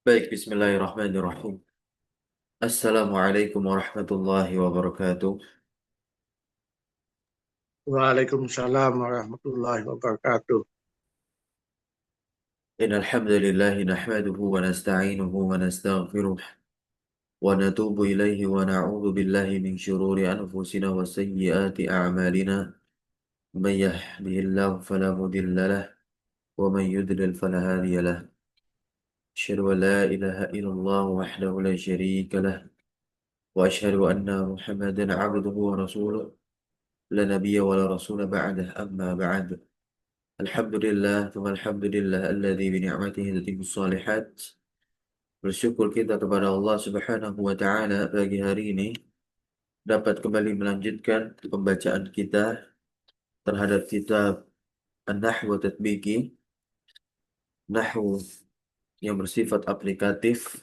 Baik, bismillahirrahmanirrahim. Assalamualaikum warahmatullahi wabarakatuh. Waalaikumsalam warahmatullahi wabarakatuh. Innal hamdalillah nahmaduhu wa nasta'inuhu wa nastaghfiruh wa natubu ilaihi wa na'udzu billahi min syururi anfusina wa sayyiati a'malina. Man yahdihillahu fala mudilla lah wa man yudlil fala hadiya lah. Asyhadu an la ilaha illallah wahdahu la syarika lah wa asyhadu anna Muhammadan 'abduhu wa rasuluh la nabiyya wa la rasula ba'dah amma ba'd. Alhamdulillah, thumma alhamdulillah alladzi bi ni'matihi tatimmus shalihat. Bersyukur kita kepada Allah Subhanahu wa taala pagi hari ini dapat kembali melanjutkan pembacaan kita terhadap kitab An-Nahwu wa Tatbiki, nahwu yang bersifat aplikatif,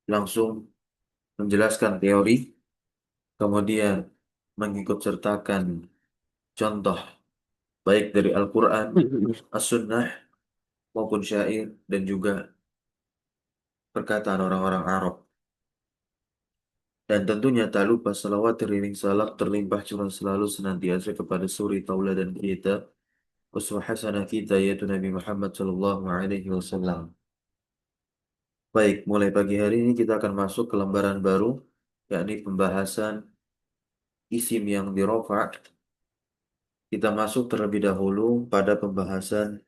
langsung menjelaskan teori, kemudian mengikut sertakan contoh baik dari Al-Qur'an, As-Sunnah maupun syair dan juga perkataan orang-orang Arab. Dan tentunya tak lupa salawat teriring salam terlimpah curah selalu senantiasa kepada suri tauladan kita, uswah hasanah kita yaitu Nabi Muhammad sallallahu alaihi wasallam. Baik, mulai pagi hari ini kita akan masuk ke lembaran baru, yakni pembahasan isim yang dirofa. Kita masuk terlebih dahulu pada pembahasan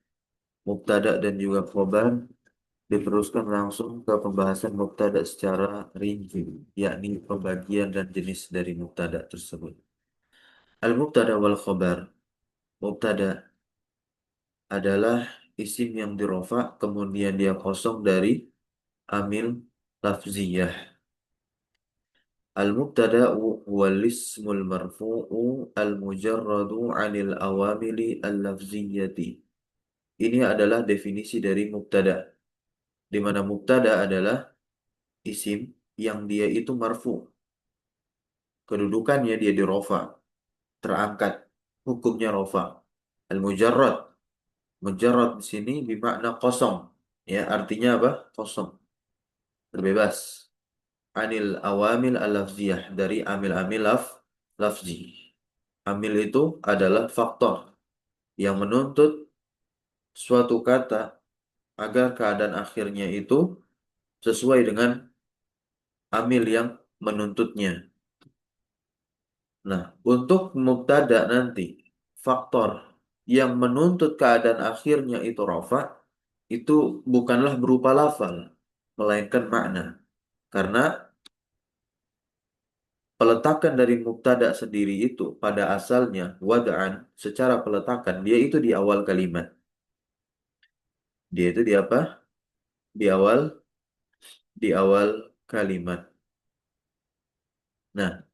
mubtada dan juga khobar, diteruskan langsung ke pembahasan mubtada secara rinci, yakni pembagian dan jenis dari mubtada tersebut. Al-mubtada wal khobar. Mubtada adalah isim yang dirofa, kemudian dia kosong dari amil lafziyah. Al-mubtada'u wal ismul marfu'u al-mujarradu 'anil awamili al-lafziyyati. Ini adalah definisi dari mubtada, di mana mubtada adalah isim yang dia itu marfu. Kedudukannya dia dirofa, terangkat. Hukumnya rofa. Al-mujarrad. Mujarrad di sini bermakna kosong. Ya, artinya apa? Kosong, terbebas. Anil awamil al-lafziyah, dari amil-amil lafzi. Amil itu adalah faktor yang menuntut suatu kata agar keadaan akhirnya itu sesuai dengan amil yang menuntutnya. Nah, untuk mubtada nanti, faktor yang menuntut keadaan akhirnya itu rofa, itu bukanlah berupa lafal, melainkan makna. Karena peletakan dari mubtada sendiri itu pada asalnya wada'an, secara peletakan dia itu di awal kalimat. Dia itu di apa? Di awal kalimat. Nah,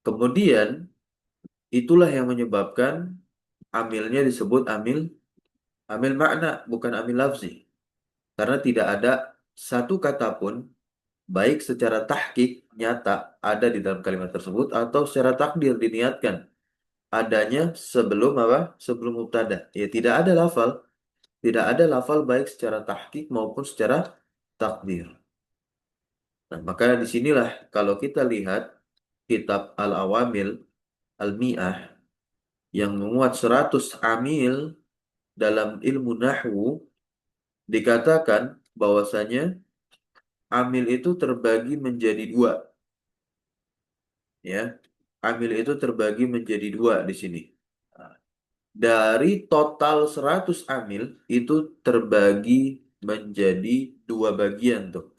kemudian itulah yang menyebabkan amilnya disebut amil amil makna, bukan amil lafzi. Karena tidak ada satu kata pun baik secara tahqiq nyata ada di dalam kalimat tersebut atau secara takdir diniatkan adanya sebelum apa? Sebelum mubtada. Ya tidak ada lafal. Tidak ada lafal baik secara tahqiq maupun secara takdir. Nah, maka disinilah kalau kita lihat kitab Al-Awamil Al-Mi'ah yang memuat 100 amil dalam ilmu nahwu, dikatakan bahwasanya amil itu terbagi menjadi dua. Ya, amil itu terbagi menjadi dua di sini. Dari total 100 amil itu terbagi menjadi dua bagian tuh.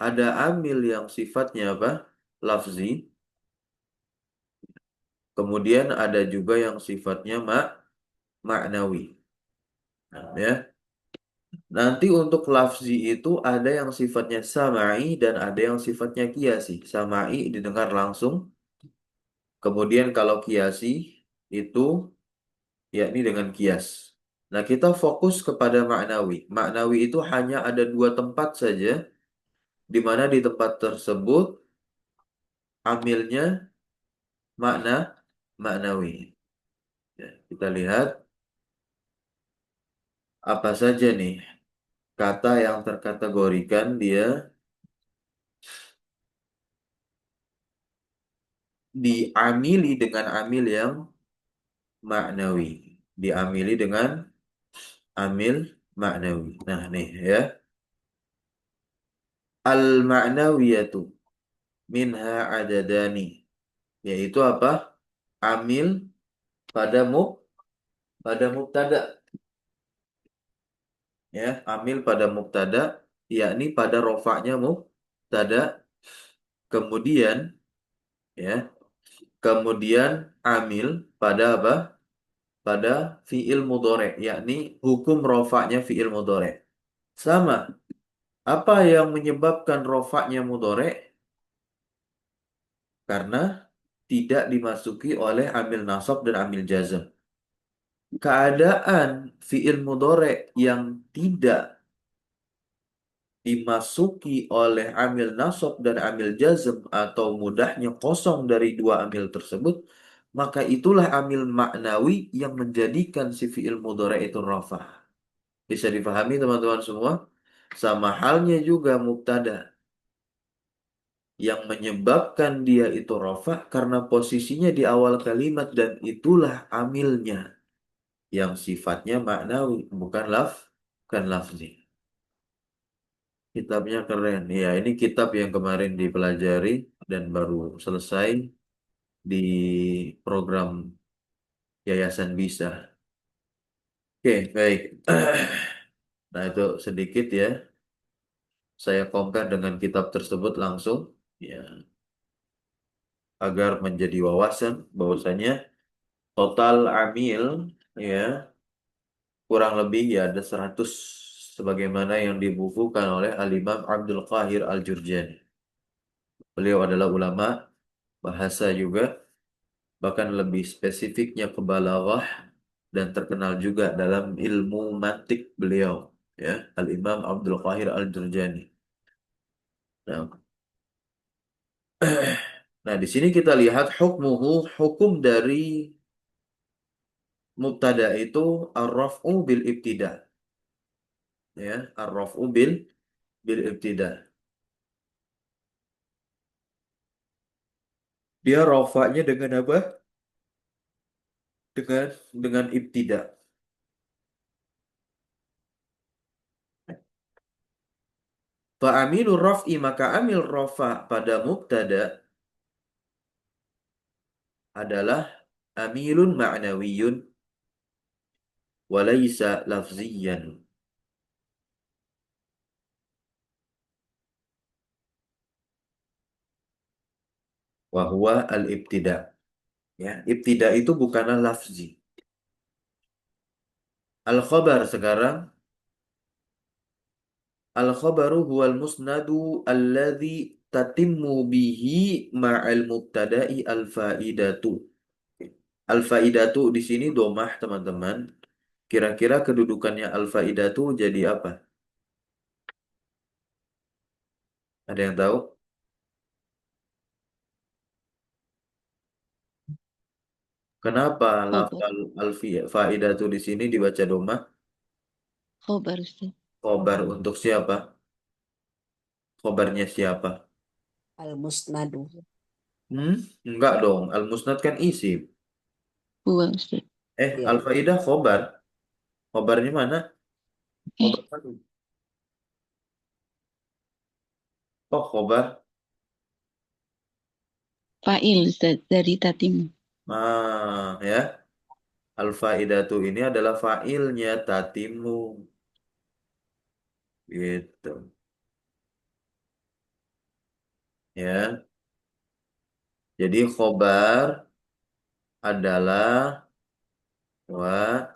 Ada amil yang sifatnya apa? Lafzi. Kemudian ada juga yang sifatnya maknawi. Ya. Nanti untuk lafzi itu ada yang sifatnya samai dan ada yang sifatnya kiasi. Samai didengar langsung. Kemudian kalau kiasi itu yakni dengan kias. Nah, kita fokus kepada maknawi. Maknawi itu hanya ada dua tempat saja, di mana di tempat tersebut amilnya maknawi. Ya, kita lihat apa saja nih. kata yang terkategorikan dia diamili dengan amil yang maknawi. Diamili dengan amil maknawi. Nah, nih ya. Al-ma'nawiyatu minha adadani. Yaitu apa? Amil pada pada mubtada, ya. Amil pada mubtada, yakni pada rofaknya mubtada. Kemudian, ya. Kemudian amil pada apa? Pada fiil mudhari, yakni hukum rofaknya fiil mudhari. Sama. Apa yang menyebabkan rofaknya mudhari? Karena tidak dimasuki oleh amil nasab dan amil jazm. Keadaan fiil mudhari yang tidak dimasuki oleh amil nasab dan amil jazm atau mudahnya kosong dari dua amil tersebut, maka itulah amil maknawi yang menjadikan si fiil mudhari itu rafah. Bisa dipahami teman-teman semua? Sama halnya juga mubtada yang menyebabkan dia itu rafah karena posisinya di awal kalimat dan itulah amilnya yang sifatnya maknawi, bukan lafzi. Kitabnya keren. Ya, ini kitab yang kemarin dipelajari dan baru selesai di program Yayasan Bisa. Oke, baik. Nah, itu sedikit ya. Saya compare dengan kitab tersebut langsung, ya, agar menjadi wawasan bahwasanya total amil, ya, kurang lebih ya ada 100 sebagaimana yang dibukukan oleh Al-Imam Abdul Qahir Al-Jurjani. Beliau adalah ulama bahasa juga, bahkan lebih spesifiknya ke balaghah dan terkenal juga dalam ilmu mantik beliau, ya, Al-Imam Abdul Qahir Al-Jurjani. Nah, nah, di sini kita lihat hukmuhu, hukum dari mubtada itu ar-raf'u bil ibtida, ya, ar-raf'u bil ibtida. Dia rafa'nya dengan apa? Dengan ibtida. Fa amilur raf'i, maka amil rafa pada mubtada adalah amilun ma'nawiyun walaysa lafziyan wa huwa al-ibtida. Ya, ibtida itu bukanlah lafzi. Al-khabar sekarang, al-khabaru huwal musnadu alladhi tatimmu bihi ma'al mubtada'i al-faidatu. Al-faidatu di sini domah, teman-teman. Kira-kira kedudukannya al-faidatu jadi apa? Ada yang tahu? Kenapa Khobar, lafal al-faidatu di sini dibaca domah? khobar Ustaz. Khobar untuk siapa? Khobarnya siapa? Al-Musnadu. Hmm? Enggak dong. Al-musnad kan isim. Huwa Ustaz. Iya. Al-faidah khobar. Khobarnya mana? Eh, Khobar mana? Oh, khobar. fa'il Ustaz dari tatim. Nah, ya. Al-faidatu ini adalah fa'ilnya tatimu. Gitu. Ya. Jadi khobar adalah wa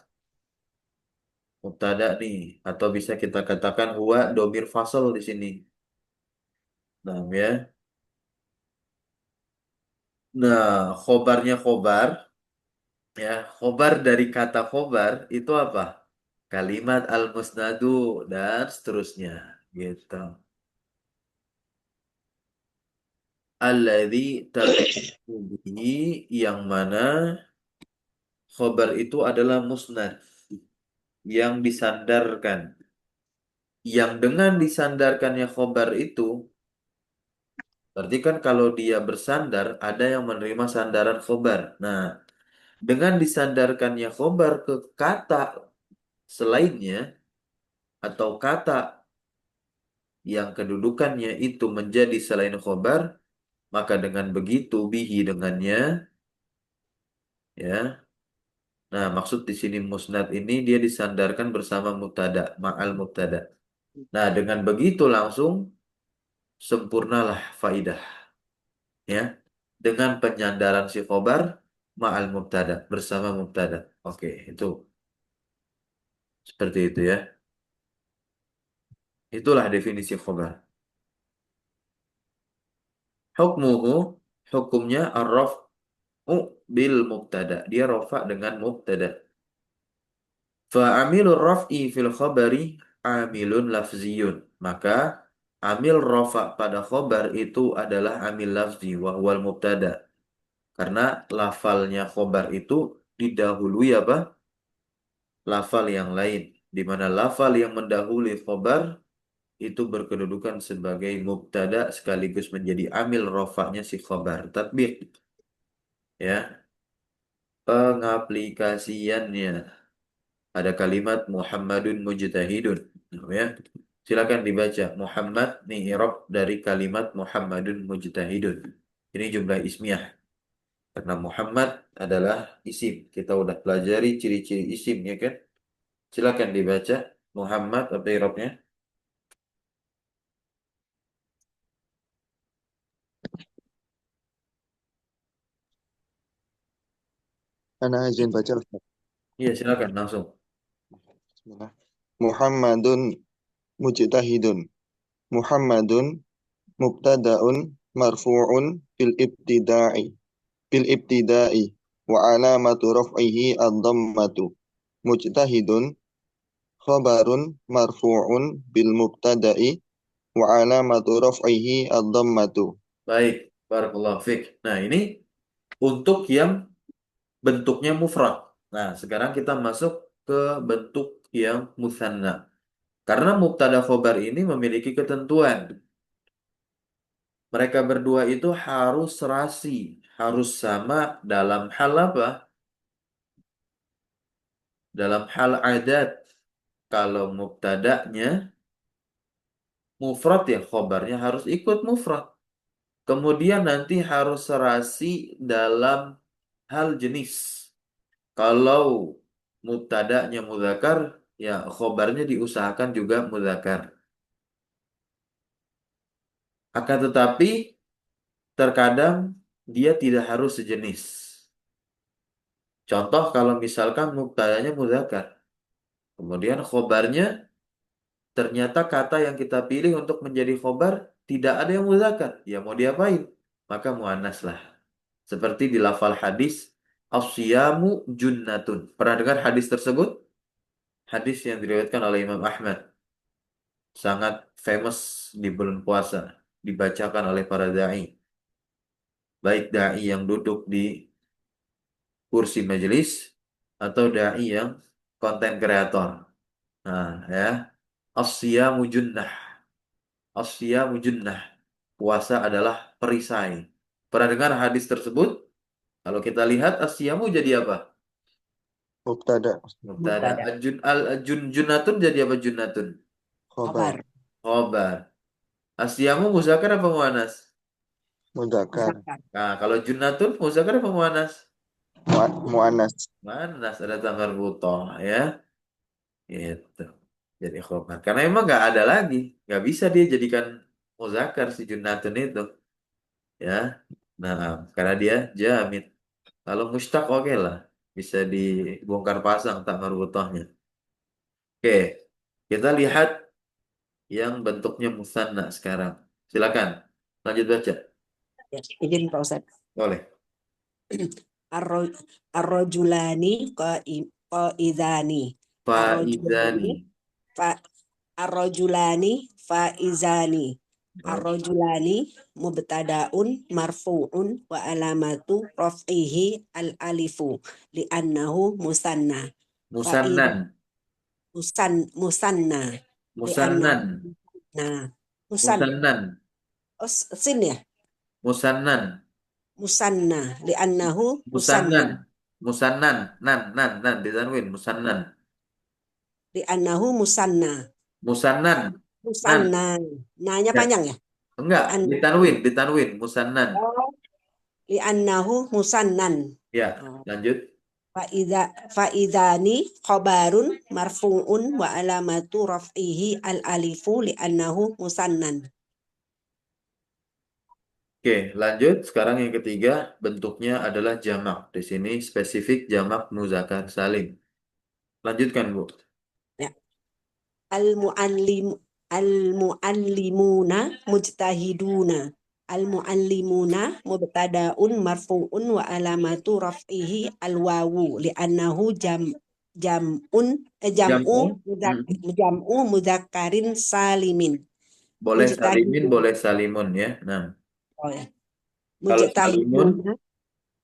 mubtada nih. Atau bisa kita katakan huwa domir fasal di sini. Nah, ya. Nah, khobarnya khobar. Ya, khobar dari kata khobar itu apa? Kalimat al-musnadu dan seterusnya. Gitu. Alladzi bihi, yang mana khobar itu adalah musnad yang disandarkan Yang dengan disandarkannya khobar itu, berarti kan kalau dia bersandar, ada yang menerima sandaran khobar. Nah, dengan disandarkannya khobar ke kata selainnya, atau kata yang kedudukannya itu menjadi selain khobar, maka dengan begitu bihi dengannya, ya. Nah, maksud di sini musnad ini dia disandarkan bersama mubtada, ma'al mubtada. Nah, dengan begitu langsung sempurnalah faidah, ya. Dengan penyandaran si khobar ma'al mubtada, bersama mubtada. Oke, itu seperti itu ya. Itulah definisi khobar. Hukmuhu, hukumnya ar-raf'u bil mubtada. Dia rafa dengan mubtada. Fa'amilur raf'i fil khabari amilun lafziyun. Maka amil rafa pada khobar itu adalah amil lafzi wa huwal mubtada. Karena lafalnya khobar itu didahului apa? Lafal yang lain. Di mana lafal yang mendahului khobar itu berkedudukan sebagai mubtada sekaligus menjadi amil rafa'nya si khobar. Tatbiq, ya. Pengaplikasiannya. Ada kalimat Muhammadun mujtahidun, ya. Silakan dibaca. Muhammad nih i'rab dari kalimat Muhammadun mujtahidun. Ini jumlah ismiyah. Karena Muhammad adalah isim. Kita udah pelajari ciri-ciri isim, ya kan? Silakan dibaca. Muhammad apa i'rabnya? Ana izin baca Ustaz. Iya, silakan langsung. Bismillah. Muhammadun mujtahidun. Muhammadun mubtada'un marfu'un bil ibtida'i wa alamatu raf'ihi ad-dhammatu. Mujtahidun khabarun marfu'un bil mubtada'i wa alamatu raf'ihi ad-dhammatu. Baik, barakallahu fiik. Nah, ini untuk yang bentuknya mufrad. Nah, sekarang kita masuk ke bentuk yang musanna. Karena mubtada khobar ini memiliki ketentuan. Mereka berdua itu harus serasi, harus sama dalam hal apa? Dalam hal adat. Kalau mubtada'nya mufrad ya khobarnya harus ikut mufrad. Kemudian nanti harus serasi dalam hal jenis. Kalau mubtada'nya mudzakkar, ya khobarnya diusahakan juga mudzakkar. Akan tetapi terkadang dia tidak harus sejenis. Contoh kalau misalkan mubtada'nya mudzakkar, kemudian khobarnya ternyata kata yang kita pilih untuk menjadi khobar tidak ada yang mudzakkar. Ya mau diapain? Maka muannas lah. Seperti di lafal hadis, as-siyamu junnatun. Pernah dengar hadis tersebut? Hadis yang diriwayatkan oleh Imam Ahmad. Sangat famous di bulan puasa. Dibacakan oleh para da'i. Baik da'i yang duduk di kursi majelis atau da'i yang konten kreator. Nah, ya. As-siyamu junnah. As-siyamu junnah. Puasa adalah perisai. Pernah dengar hadis tersebut? Kalau kita lihat as-siyamu jadi apa? Mubtada Mubtada. Mubtada. Junnatun jadi apa junnatun? khabar Khobar. As-siyamu muzakkar apa muannas? mudzakkar Muzakkar. Nah, kalau junnatun muzakkar apa muannas? muannas. Muannas ada tamar butoh, ya. Itu. Jadi khobar. Karena emang nggak ada lagi. Nggak bisa dia jadikan muzakkar si junnatun itu. Ya. Nah, karena dia jamid. Kalau mustaq oke lah. Bisa dibongkar pasang tak marbutohnya. Oke. Kita lihat yang bentuknya musanna sekarang. Silakan. Lanjut baca. Ya, izin Pak Ustadz. Boleh. Ar-rajulani qaidani. Faizani. Ar-rajulani faizani. Oh, Ar-rajulani mubtadaun marfu'un wa alamatu raf'ihi al-alifu li'annahu musanna. musannan. Musanna. Musannan. Nah, musan. Musannan. Oh, sin ya? Musannan. Musanna. Li'annahu Musannan. musannan. Musannan. Nan. Ditanwin. Musannan. Li'annahu musanna. Musannan. Nan. Musanna. Nanya Ya. panjang ya? Enggak. Li'annahu. Ditanwin. Musannan. Oh, li'annahu musannan. Ya. Oh. Lanjut. Fa'idhani khobarun marfu'un wa alamatu raf'ihi al-alifu li'annahu musannan. Oke, lanjut. Sekarang yang ketiga, bentuknya adalah jamak. Di sini spesifik jamak muzakkar salim. Lanjutkan, Bu. Ya. Al-muallim al-muallimuna mujtahiduna. Al-muallimuna mubtada'un marfu'un wa alamatu raf'ihi al-wawu li'annahu jam'u Jam'u. Hmm. jam'u mudzakkarin salimin. Boleh salimin, Mujtahidun. boleh salimun ya. Nah, Oh, ya. kalau salimun, Mujtahiduna.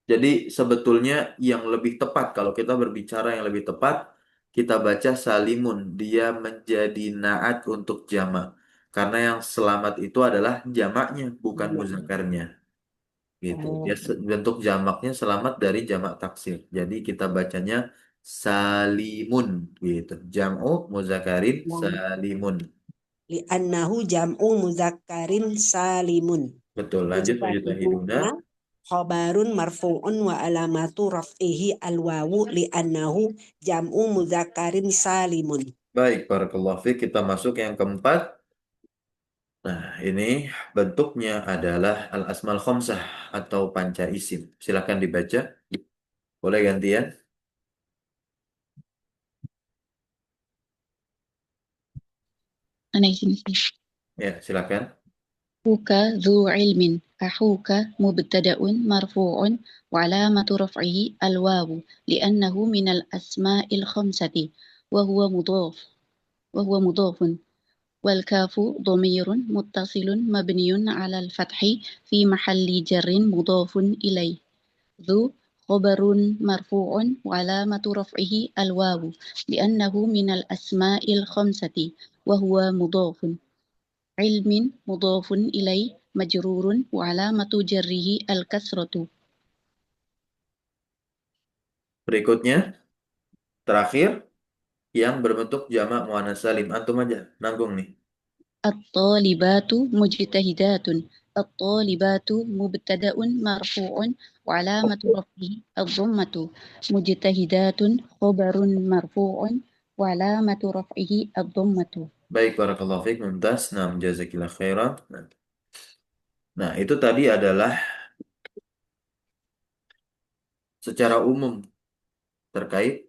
jadi sebetulnya yang lebih tepat, kalau kita berbicara yang lebih tepat, kita baca salimun. Dia menjadi naat untuk jamak. Karena yang selamat itu adalah jamaknya, bukan muzakkarnya. Gitu. Dia Oh. bentuk jamaknya selamat dari jamak taksir. Jadi kita bacanya salimun gitu. Jam'u muzakarin salimun. Li'annahu jam'u mudzakkarin salimun. Betul. Lanjut mujtahiduna. Mujtahiduna khobarun marfu'un wa alamatu raf'ihi al-wawu li'annahu jam'u mudzakkarin salimun. Baik, barakallahu fiik. Kita masuk yang keempat. Nah, ini bentuknya adalah al-asmal khamsah atau panca isim. Silakan dibaca. Boleh gantian? Ana di sini sih. Ya, silakan. أخوك ذو علم أخوك مبتدأ مرفوع وعلامة رفعه الواو لأنه من الأسماء الخمسة وهو مضاف والكاف ضمير متصل مبني على الفتح في محل جر مضاف إليه ذو خبر مرفوع وعلامة رفعه الواو لأنه من الأسماء الخمسة وهو مضاف علم مضاف إليه مجرور وعلامة جره الكسرة. Berikutnya, terakhir, yang berbentuk jamak muannats salim. Antum aja, nanggung nih. الطالبات مجتهدات الطالبات مبتدأ مرفوع وعلامة رفعه الضمة مجتهدات خبر مرفوع وعلامة رفعه الضمة. Baik, barakallahu fiik, mumtaz. Nah, jazakillah khairan. Nah, itu tadi adalah secara umum terkait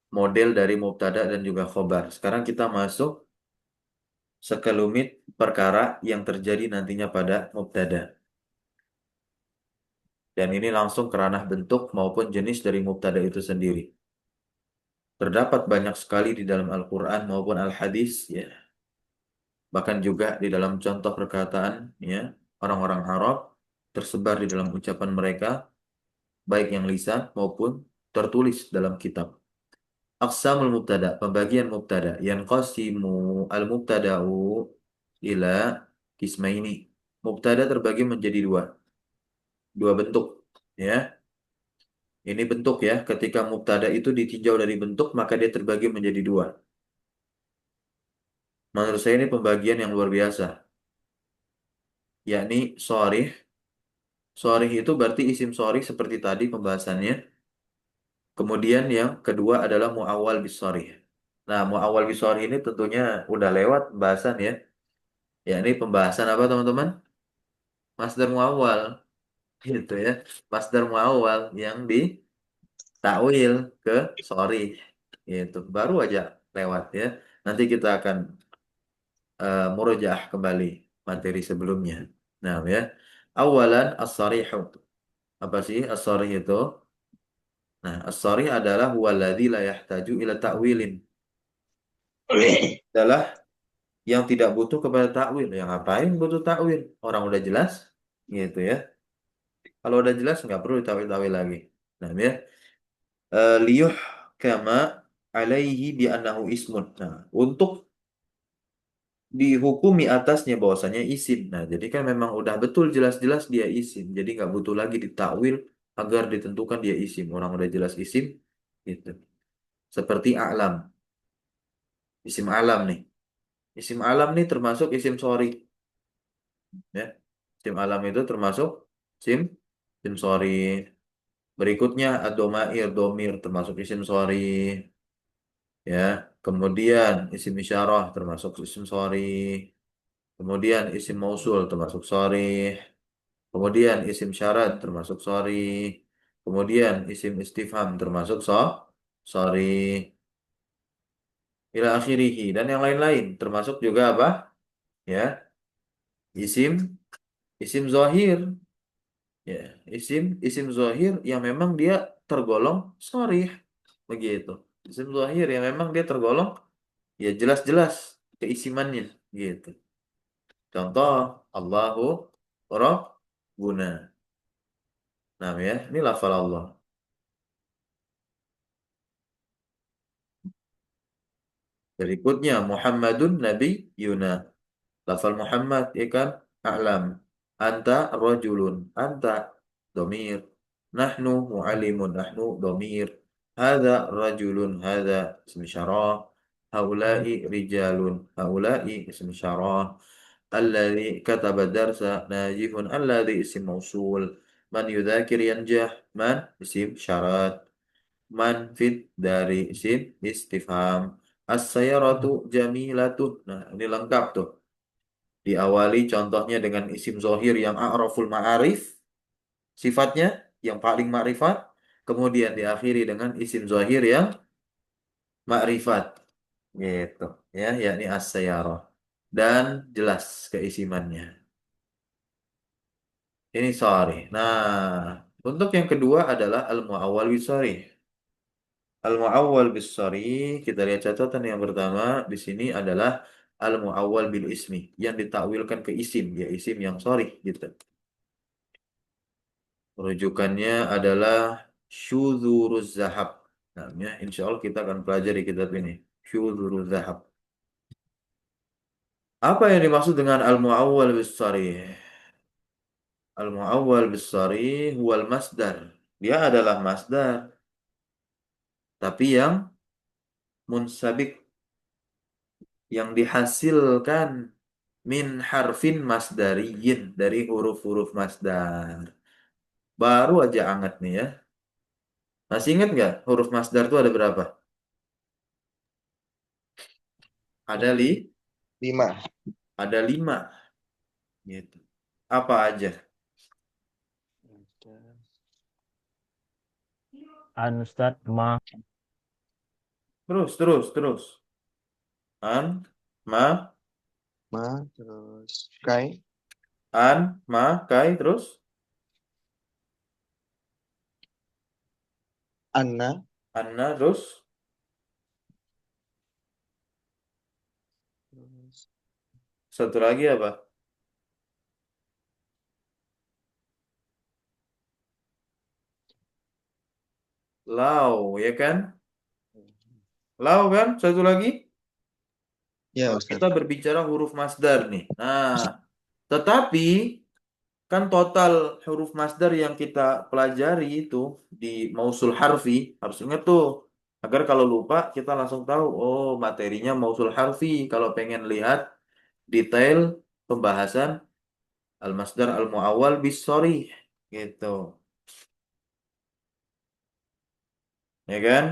model dari mubtada dan juga khobar. Sekarang kita masuk sekelumit perkara yang terjadi nantinya pada mubtada. Dan ini langsung ke ranah bentuk maupun jenis dari mubtada itu sendiri. Terdapat banyak sekali di dalam Al-Quran maupun Al-Hadis, ya. Bahkan juga di dalam contoh perkataan, ya, orang-orang Arab tersebar di dalam ucapan mereka, baik yang lisan maupun tertulis dalam kitab. Aqsamul mubtada, pembagian mubtada. Yanqasimu al-mubtada'u ila qismaini. Mubtada terbagi menjadi dua bentuk, ya. Ini bentuk ya. Ketika mubtada itu ditinjau dari bentuk, maka dia terbagi menjadi dua. Menurut saya ini pembagian yang luar biasa. Yakni sharih. Sharih itu berarti isim sharih seperti tadi pembahasannya. Kemudian yang kedua adalah muawwal bisharih. Nah, muawwal bisharih ini tentunya udah lewat pembahasan ya. Yakni pembahasan apa teman-teman? Masdar muawwal. Gitu ya. Masdar muawwal yang ditakwil ke sharih. Gitu. Baru aja lewat ya. Nanti kita akan murojaah kembali materi sebelumnya. Nah, ya. Awalan as-sarihu. Apa sih as-sarih itu? Nah, as-sarih adalah huwaladzi la yahtaju ila ta'wilin. Adalah yang tidak butuh kepada takwil. Yang ngapain butuh takwil? Orang udah jelas, gitu ya. Kalau udah jelas nggak perlu ditawil-tawil lagi. Nah, ya. Liyuh kama alaihi bi annahu ismun. Nah, untuk dihukumi atasnya bahwasanya isim. Nah, jadi kan memang udah betul jelas-jelas dia isim. Jadi nggak butuh lagi ditakwil agar ditentukan dia isim. Orang udah jelas isim, gitu. Seperti alam, isim alam nih. Isim alam nih termasuk isim sorry, ya. Isim alam itu termasuk isim isim sorry. Berikutnya ad-domair, domir termasuk isim sorry, ya. Kemudian isim isyarah termasuk isim sorry. Kemudian isim mausul termasuk sorry. Kemudian isim syarat termasuk sorry. Kemudian isim istifham termasuk sorry. Ila akhirihi. Dan yang lain-lain. Termasuk juga apa? Ya, isim isim zohir. Ya, isim zohir yang memang dia tergolong sorry. Begitu. Isim zohir yang memang dia tergolong ya jelas-jelas keisimannya. Gitu. Contoh, Allahu Rabbuna. Nah ya, ini lafal Allah. Berikutnya Muhammadun Nabi Yuna. Lafal Muhammad ya kan a'lam. Anta rajulun. Anta domir. Nahnu mu'alimun. Nahnu domir. Hadza rajulun. Hadza ism syarah. Haula'i rijalun. Haula'i ism syarah. Alladhi kataba darsa najihun. Alladhi isim mausul. Man yudhakir yanjah. Man isim syarat. Manfid dari isim istifham. As-sayyaratu jamilatun. Nah, ini lengkap tuh. Diawali contohnya dengan isim zohir yang a'raful ma'arif, sifatnya yang paling ma'rifat. Kemudian diakhiri dengan isim zohir yang ma'rifat. Gitu. Ya, yakni as-sayyarah. Dan jelas keisimannya. Ini sorry. Nah, untuk yang kedua adalah al-mu'awwal bisari. Al-mu'awwal bis-shari, kita lihat catatan yang pertama di sini adalah al-mu'awwal bil ismi, yang ditakwilkan ke isim, ya isim yang shari gitu. Rujukannya adalah syudzuruz zahab. Nah, ya, insya Allah kita akan pelajari kitab ini. Syudzuruz zahab. Apa yang dimaksud dengan al-mu'awwal bis-shari? Al-mu'awwal bis-shari huwal masdar. Dia adalah masdar, tapi yang munsabik, yang dihasilkan min harfin masdariyin, dari huruf-huruf masdar. Baru aja anget nih ya. Masih ingat nggak huruf masdar itu ada berapa? Ada 5. ada 5 gitu. Apa aja? Ustaz, ma, Terus. An, ma, Ma, terus kai, kai, terus anna, anna, terus terus satu lagi apa? Lau, ya kan? Lau kan? Satu lagi. ya Kalau Ustaz. kita berbicara huruf masdar nih. Nah, tetapi kan total huruf masdar yang kita pelajari itu di mausul harfi, harus ingat tuh. Agar kalau lupa kita langsung tahu, oh materinya mausul harfi. Kalau pengen lihat detail pembahasan al-masdar al-mu'awwal bis-shari gitu. Ya kan?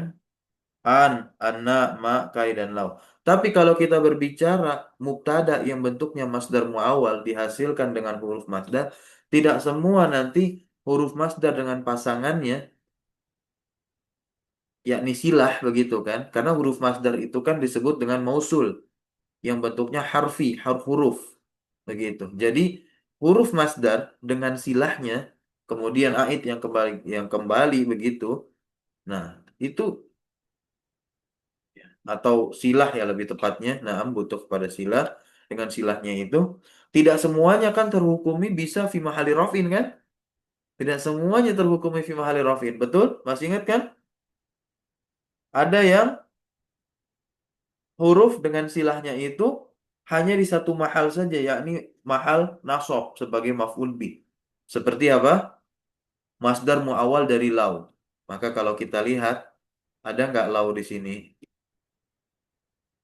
An, anna, ma, kai, dan lau. Tapi kalau kita berbicara mubtada yang bentuknya masdar muawal dihasilkan dengan huruf masdar, tidak semua nanti huruf masdar dengan pasangannya, yakni silah begitu kan? Karena huruf masdar itu kan disebut dengan mausul yang bentuknya harfi, huruf begitu. Jadi huruf masdar dengan silahnya, kemudian ait yang kembali begitu. Nah, itu atau silah ya lebih tepatnya, nah butuh pada silah, dengan silahnya itu tidak semuanya kan terhukumi bisa fi mahali rafin kan, tidak semuanya terhukumi fi mahali rafin, betul, masih ingat kan? Ada yang huruf dengan silahnya itu hanya di satu mahal saja, yakni mahal nasab sebagai maf'ul bih. Seperti apa? Masdar muawwal dari lau. Maka kalau kita lihat, ada nggak lau di sini?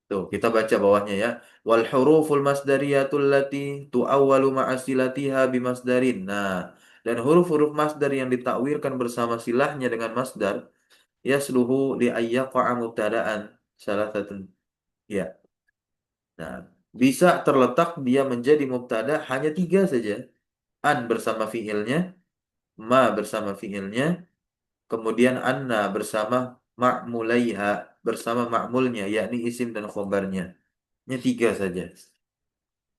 Tuh, kita baca bawahnya ya. Wal huruful masdariyatul lati tu'awwalu ma'asilatiha bimasdarin. Nah, dan huruf-huruf masdar yang ditakwilkan bersama silahnya dengan masdar yasluhu li ayyaqa mubtada'an salah satu. Ya. Nah, bisa terletak dia menjadi mubtada hanya tiga saja. An bersama fiilnya, ma bersama fiilnya, kemudian anna bersama ma'mulaiha bersama ma'mulnya, yakni isim dan khobarnya. Ini tiga saja.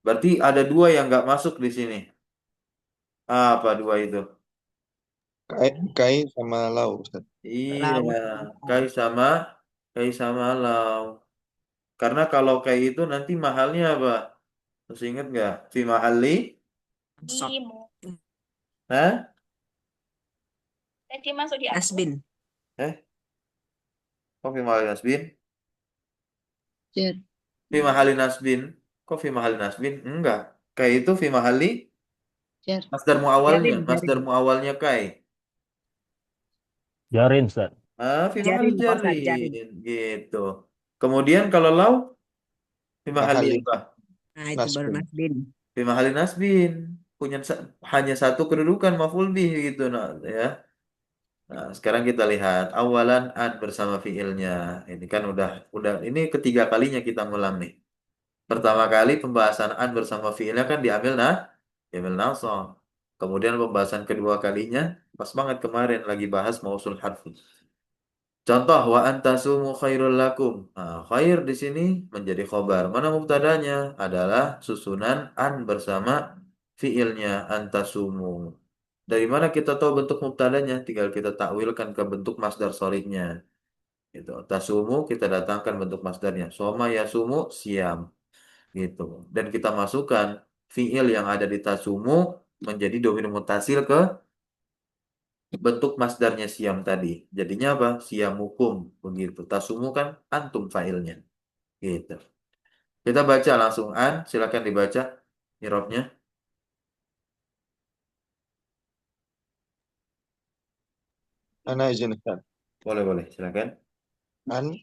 Berarti ada dua yang nggak masuk di sini. Apa dua itu? Kai sama lau, Ustaz. Iya, Lau. kai sama lau. Karena kalau kayak itu nanti mahalnya apa? Masih ingat nggak? Fi mahalli? Hah? Asbin. Eh? Kok fi mahalli nasbin? Jar. Fi mahalli nasbin? Kok fi mahalli nasbin? Enggak. Kayak itu fi mahalli Jar. masdar muawalnya. Jarin, Masdar jarin. muawalnya kai. Jarin, Ustaz. Fi mahalli Jarin, Pak Ustaz, jarin. jarin. Gitu. Kemudian kalau lau? Fi mahalli Mahalin apa? Nah, itu baru nasbin. nasbin. Fi mahalli nasbin. Punya hanya satu kedudukan maf'ul bih gitu nah, ya. Nah, sekarang kita lihat awalan an bersama fiilnya. Ini kan udah ini ketiga kalinya kita ngulang nih. Pertama kali pembahasan an bersama fiilnya kan diambil nasab. Kemudian pembahasan kedua kalinya pas banget kemarin lagi bahas mausul harfi. Contoh wa antasumu khairul lakum. Nah, khair di sini menjadi khobar. Mana mubtadanya? Adalah susunan an bersama fiilnya antasumu. Dari mana kita tahu bentuk mubtadanya? Tinggal kita takwilkan ke bentuk masdar shorihnya. Gitu. Tasumu kita datangkan bentuk masdarnya. Soma yasumu siam. Gitu. Dan kita masukkan fiil yang ada di tasumu menjadi domir mutasil ke bentuk masdarnya siam tadi. Jadinya apa? Siamukum. Begitu. Tasumu kan antum failnya. Gitu. Kita baca langsung an. Silakan dibaca irobnya. Ana izin, Ustaz. Boleh, silakan. An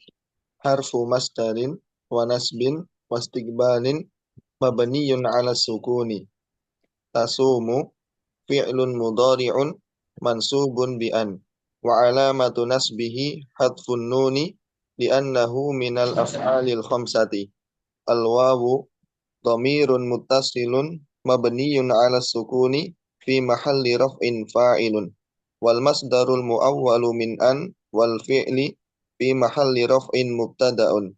harfu masdarin wa nasbin wa istiqbalin mabniyun ala sukuni. Tasumu fi'lun mudhari'un mansubun bi an. Wa alamatu nasbihi hadfun nuni li'annahu minal af'alil khamsati. Al-wawu dhamirun muttasilun mabniyun ala sukuni fi mahalli raf'in fa'ilun. Wal masdarul muawwalu min an wal fi'li fi mahalli raf'in mubtada'un.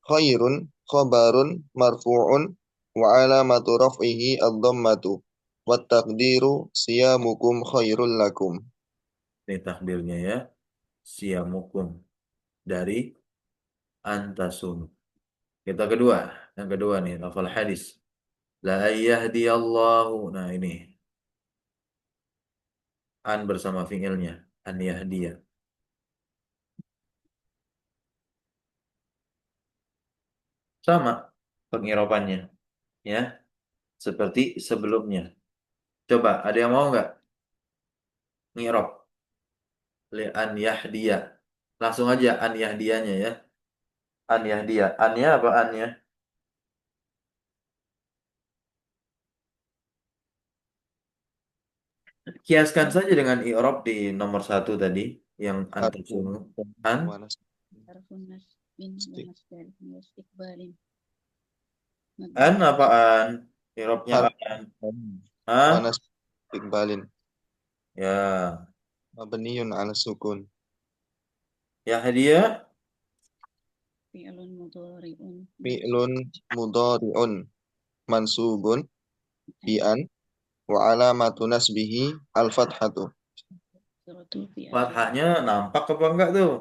Khairun khabarun marfu'un wa alamatu raf'ihi ad-dhammatu. Wat taqdiru siyamukum khairul lakum. Ini takdirnya ya. Siamukum. Dari antasum. Kita kedua. Yang kedua nih. Lafal hadis. La yahdiyallahu. Nah ini. An bersama fiilnya. An yahdiya. Sama pengirapannya. Ya. Seperti sebelumnya. Coba ada yang mau nggak? Ngirop. Li an yahdiya. Langsung aja an yahdiyanya ya. An yahdiya. Annya apa annya? Kiaskan saja dengan i'rab di nomor satu tadi. Yang Harfu antasum. An. wa Harfun nasbin wa nasbin. masdarin wa istiqbalin. An Mabni. apaan? I'rabnya Harfu an. wa Hah? nasbin istiqbalin Ya. mabniyun ala sukun. Yahdiya. Fi'lun mudhari'un Fi'lun mudhari'un mansubun bi an wa alamatu nasbihi al-fathatu. suratu fi akhir. Fathahnya nampak apa enggak tuh?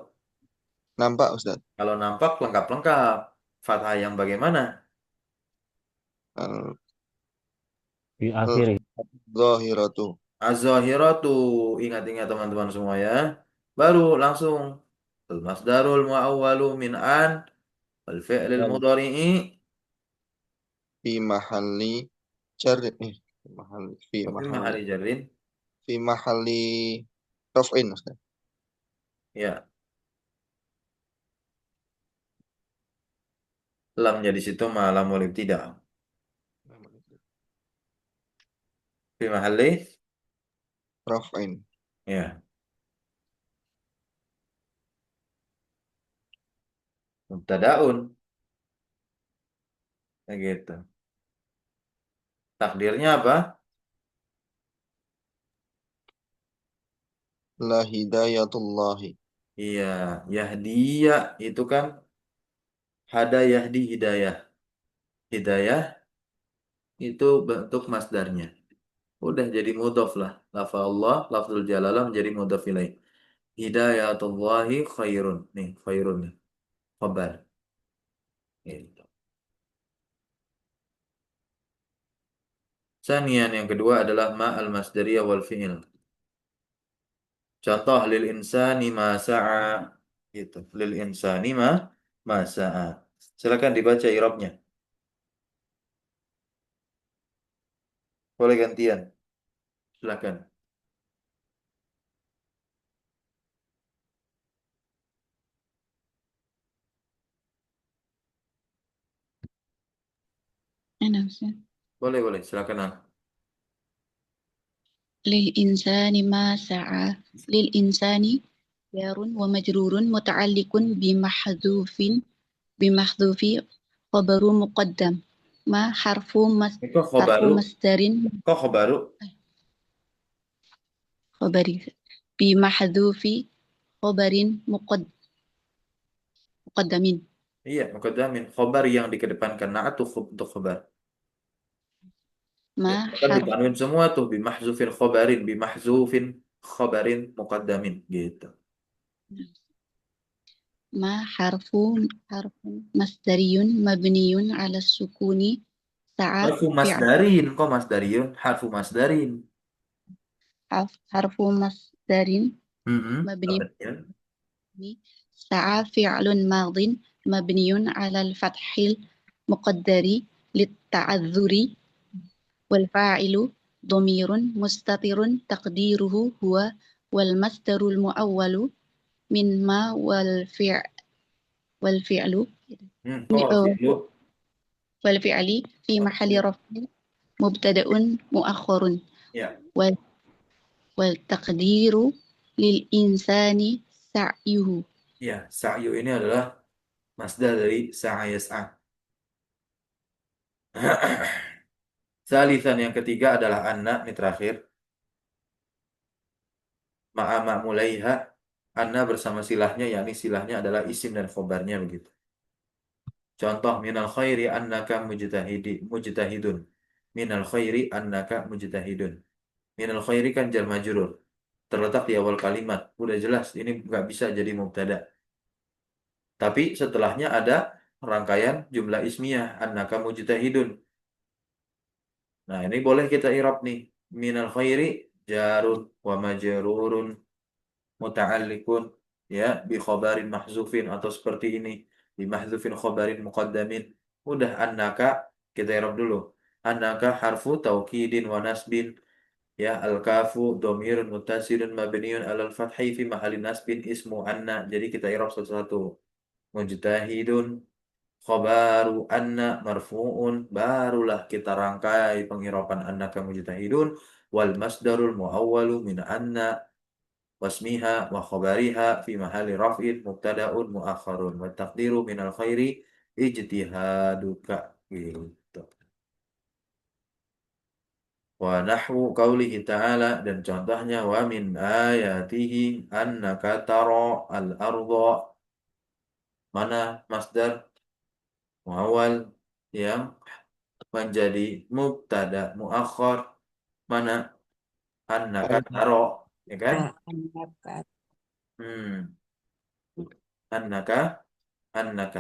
Nampak, Ustaz? Kalau nampak lengkap-lengkap. Fathah yang bagaimana? Di akhir. Al-zahiratu. Az-zahiratu. Ingat-ingat teman-teman semua ya. Baru langsung. Al-masdarul muawwalu min an. Al-fi'lil mudhari'i. fi mahalli jarri fi Tapi mahalli mahali jarin. fi mahalli raf'in Ustaz. Ya. Lamnya di situ lamul ibtida. Fi mahali. Raf'in. Ya. Mubtadaun. Kayak gitu. Takdirnya apa? La hidayatullahi. Iya, yahdiya itu kan hada yahdi hidayah. Hidayah itu bentuk masdarnya. Udah jadi mudhof lah. Lafaz Allah, lafzul jalalah menjadi mudhof ilaih. Hidayatullahi khairun. Nih, khairun nih. Khabar. Gitu. Sanian yang kedua adalah ma'al masdariyah wal fi'il. Contoh lil insani ma sa'a gitu. Lil insani ma sa'a. Silakan dibaca i'rabnya. Boleh gantian. Silakan. Ana Ustaz. Boleh, silakan. Lil insani ma sa'a. Lil insani jarun wa majrurun muta'alliqun bimahdhufi khabaru muqaddam. Ma harfu Kok khobaru? masdarin Kok khobaru? khabari bimahdhufi khabarin muqaddamin. Iya, muqaddamin. Khobar yang dikedepankan na'at tuh untuk khobar. Ma Ya, kan harfu ditanwin semua tuh bimahzufin khobarin muqaddamin gitu. ma harfun masdariyun mabniyun ala sukuni sa'a Harfu fi'l masdarin, kok masdariyun? Harfu masdarin. harfu masdarin mabni Abadiyun. sa'a fi'lun madin mabniyun ala al-fathil muqaddari litta'adzuri wal fa'ilu dhamirun mustatirun taqdiruhu huwa wal masdarul muawwalu min ma wal fi'lu Kok fi'lu? wal fi'li fi mahalli raf'in mubtada'un muakhkharun Ya, wal taqdiru lil insani sa'yuhu. ya. Sa'yu ini adalah masdar dari sa'a yas'a. Salisan yang ketiga adalah anna, ini terakhir. Ma'a mulaiha. Anna bersama silahnya, yakni silahnya adalah isim dan khobarnya begitu. Contoh minal khairi annaka mujtahidun. Minal khairi annaka mujtahidun. Minal khairi kan jar majrur. Terletak di awal kalimat. Udah jelas ini nggak bisa jadi mubtada. Tapi setelahnya ada rangkaian jumlah ismiyah annaka mujtahidun. Nah, ini boleh kita i'rab nih. Minal khairi jarun wa majrurun muta'alliqun ya bi khabarin mahzufin atau seperti ini bi mahzufin khabarin muqaddamin. Udah annaka kita i'rab dulu. Annaka harfu taukidin wa nasbin ya al-kafu dhamirun muttasilun mabniun 'alal fathi fi mahalli nasbin ismu anna. Jadi kita i'rab satu-satu. Mujtahidun khabaru anna marfu'un, barulah kita rangkai pengirapan annaka mujtahidun wal masdarul muawwalu min anna wasmiha wa khabariha fi mahalli raf'in mubtada'un muakharun wa taqdiru minal khairi ijtihaduka gitu. Wa nahwu qaulihi ta'ala, dan contohnya wa min ayatihi annaka tara al-ardha, mana masdar muawwal yang menjadi mubtada muakhar, mana annaka taro, ya kan? Hmm. Annaka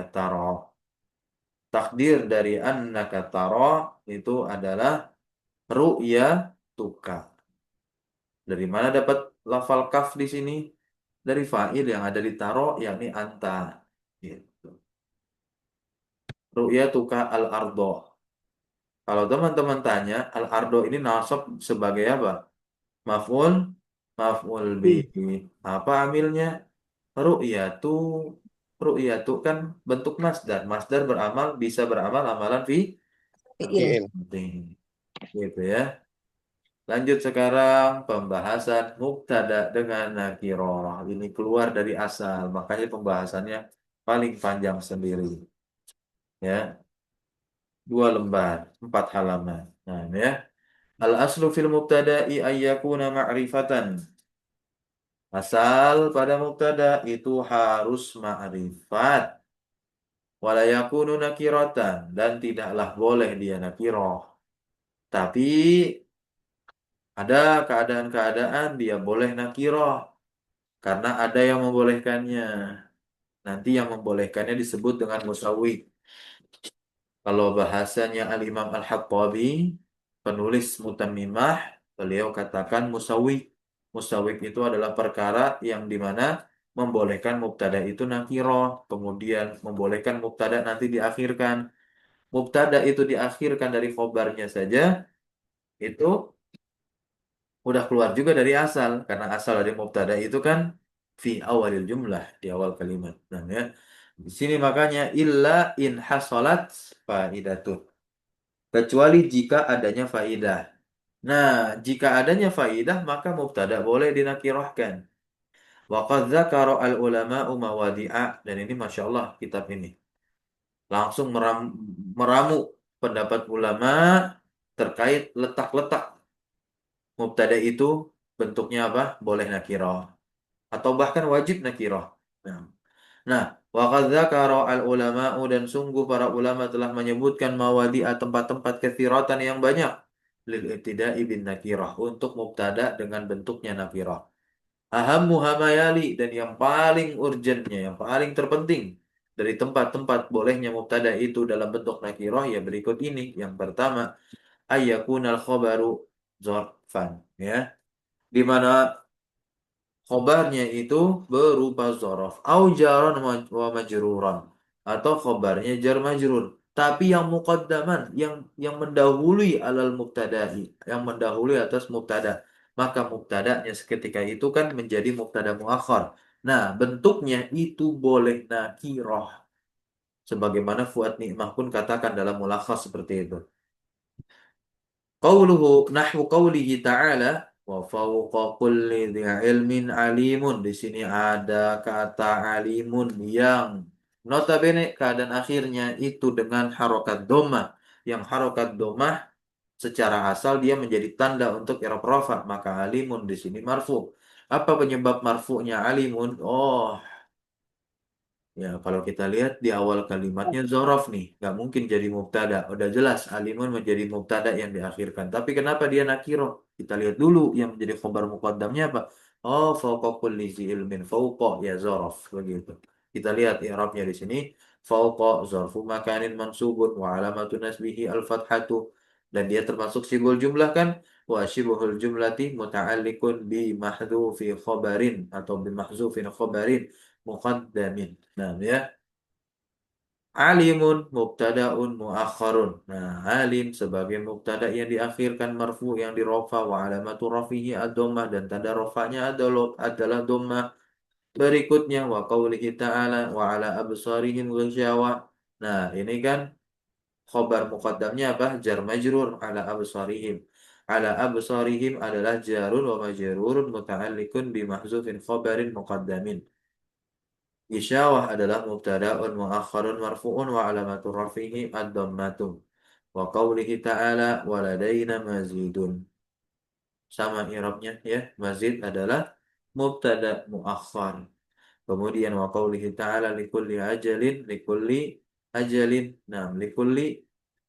taro. Takdir dari annaka taro itu adalah ru'ya tuka. Dari mana dapat lafal kaf di sini? Dari fa'il yang ada di taro, yakni anta. Gitu. Ru'ya tuka al-ardo. Kalau teman-teman tanya, al-ardo ini nasab sebagai apa? Maf'ul, maf'ul bihi. Apa amilnya? Ru'yatu, ru'yatu kan bentuk masdar. Masdar beramal bisa beramal amalan fi Fi'il. Fi'il. gitu ya. Lanjut sekarang pembahasan mubtada dengan nakiroh. Ini keluar dari asal, makanya pembahasannya paling panjang sendiri. Ya, 2 lembar, 4 halaman. Nah, ini ya. Al aslu fil mubtada'i ayyakuna ma'rifatan. Asal pada mubtada itu harus ma'rifat. Wala yakunu nakiratan dan tidaklah boleh dia nakiroh. Tapi ada keadaan-keadaan dia boleh nakiroh karena ada yang membolehkannya. Nanti yang membolehkannya disebut dengan musawwi. Kalau bahasanya Al-Imam Al-Hattabi, penulis Mutammimah, beliau katakan musawwi. Musawwi itu adalah perkara yang dimana membolehkan mubtada itu nakiroh, kemudian membolehkan mubtada nanti diakhirkan. Mubtada itu diakhirkan dari khobarnya saja, itu udah keluar juga dari asal karena asal dari mubtada itu kan fi awalil jumlah di awal kalimat. Nah, ya. Di sini makanya illa in hasalat faidatun. Kecuali jika adanya faidah. Nah, jika adanya faidah maka mubtada boleh dinakirahkan. Wa qad dzakara al ulama'u mawadi'a dan ini Masya Allah kitab ini. Langsung meramu pendapat ulama terkait letak-letak mubtada itu bentuknya apa? Boleh nakirah atau bahkan wajib nakirah. Nah, nah, wa qad dzakara al-ulama'u dan sungguh para ulama telah menyebutkan mawadi'a tempat-tempat katsiratan yang banyak lil ibtida'i bin nakirah untuk mubtada dengan bentuknya nakirah. Ahammu hamayali dan yang paling urgentnya, yang paling terpenting dari tempat-tempat bolehnya mubtada itu dalam bentuk nakirah ya berikut ini. Yang pertama, ayyakunal khabaru dzarfan ya. Di mana khobarnya itu berupa zorof au jaron wa majruran atau khobarnya jar majrur tapi yang muqaddaman yang mendahului alal mubtada'i yang mendahului atas mubtada maka mubtadanya seketika itu kan menjadi mubtada muakhar. Nah, bentuknya itu boleh nakirah sebagaimana Fuad Ni'mah pun katakan dalam mulakhas seperti itu. Qauluhu nahwu qaulihi ta'ala wa fawqa kulli dhi ilmin alimun. Di sini ada kata alimun yang notabene keadaan akhirnya itu dengan harokat domah. Yang harokat domah secara asal dia menjadi tanda untuk i'rab rafa, maka alimun di sini marfu. Apa penyebab marfu'nya alimun? Oh, ya, kalau kita lihat di awal kalimatnya zorof nih, nggak mungkin jadi mubtada. Udah jelas alimun menjadi mubtada yang diakhirkan. Tapi kenapa dia nakiro? Kita lihat dulu yang menjadi khobar muqaddamnya apa? Oh, fauqa kulli zi ilmin fauqa ya zorof begitu. Kita lihat i'rabnya di sini. Fauqa zarfu makanin mansubun wa alamatu nasbihi al-fathatu dan dia termasuk simbol jumlah kan? Wa syibhul jumlati muta'alliqun bi mahdhufi khobarin atau bi mahzufin khobarin muqaddamin. Nah, ya. Alimun mubtadaun muakharun. Nah, alim sebagai mubtada yang diakhirkan marfu yang dirofa wa alamatu rafihi ad-dhammah dan tanda rofanya adalah dhammah. Berikutnya wa qaulihi ta'ala wa ala absarihim ghisyawa. Nah, ini kan khobar muqaddamnya apa? Jar majrur ala absarihim. Ala absarihim adalah jarun wa majrurun muta'alliqun bi mahzufin khobarin muqaddamin. Isyawah adalah mubtada'un muakhkharun marfu'un wa alamatu rafihi ad-dhammatu. Wa qawlihi ta'ala waladaina mazidun. Sama i'rabnya ya. Mazid adalah mubtada muakhkhar. Kemudian wa qawlihi ta'ala likulli ajalin likulli ajalin. Nah, likulli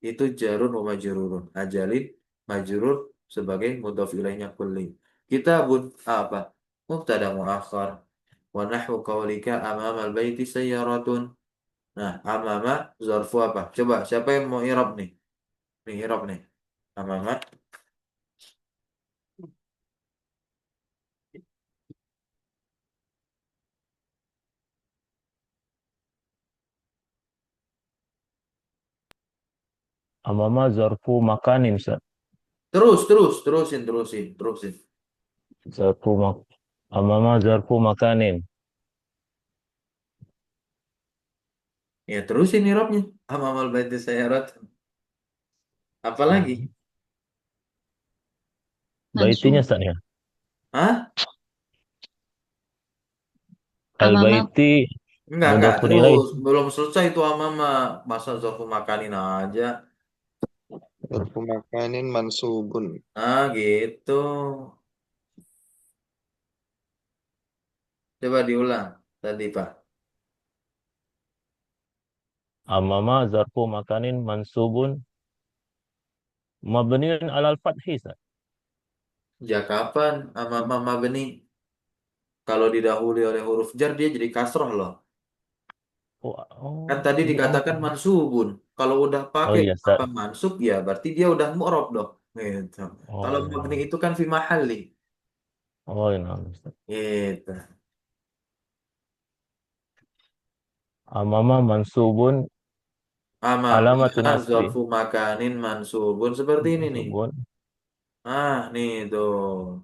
itu jarun wa majrurun. Ajalin majrur sebagai mudhaf ilaihnya kulli. Kitabun apa? Mubtada muakhkhar. Wa nahwu qaulika amamal baiti sayyaratun. Nah, amama zarfu apa? Coba siapa yang mau i'rab nih? Nih i'rab nih. Amama Amama zarfu makanin, Ustaz. Terusin. Amama zarfu makanin. Ya, terusin irobnya. Amamal baiti sayyarat. Apalagi? Baitinya, Mansub. Ustaz, ya. Hah? Amama. Al-baiti Enggak. mudhafun ilaih. Terus. Belum selesai itu amama. Masa zarfu makanin aja. Zarfu makanin mansubun. Ah, gitu. Coba diulang tadi, Pak. Amama zarfu makanin mansubun mabniun alal fathi, Ustaz. Ya kapan amama benih? Kalau didahului oleh huruf jar dia jadi kasroh loh. Kan tadi dikatakan mansubun. Kalau udah Oh pakai iya, Ustaz. apa mansub ya berarti dia udah mu'rab dong. Gitu. Kalau mabni Oh, itu kan fi mahalli. oh iya, Ustaz. Gitu. Amama mansubun Amama alamatu nasbi. zarfu makanin mansubun seperti ini nih. Mansubun. Nih tuh.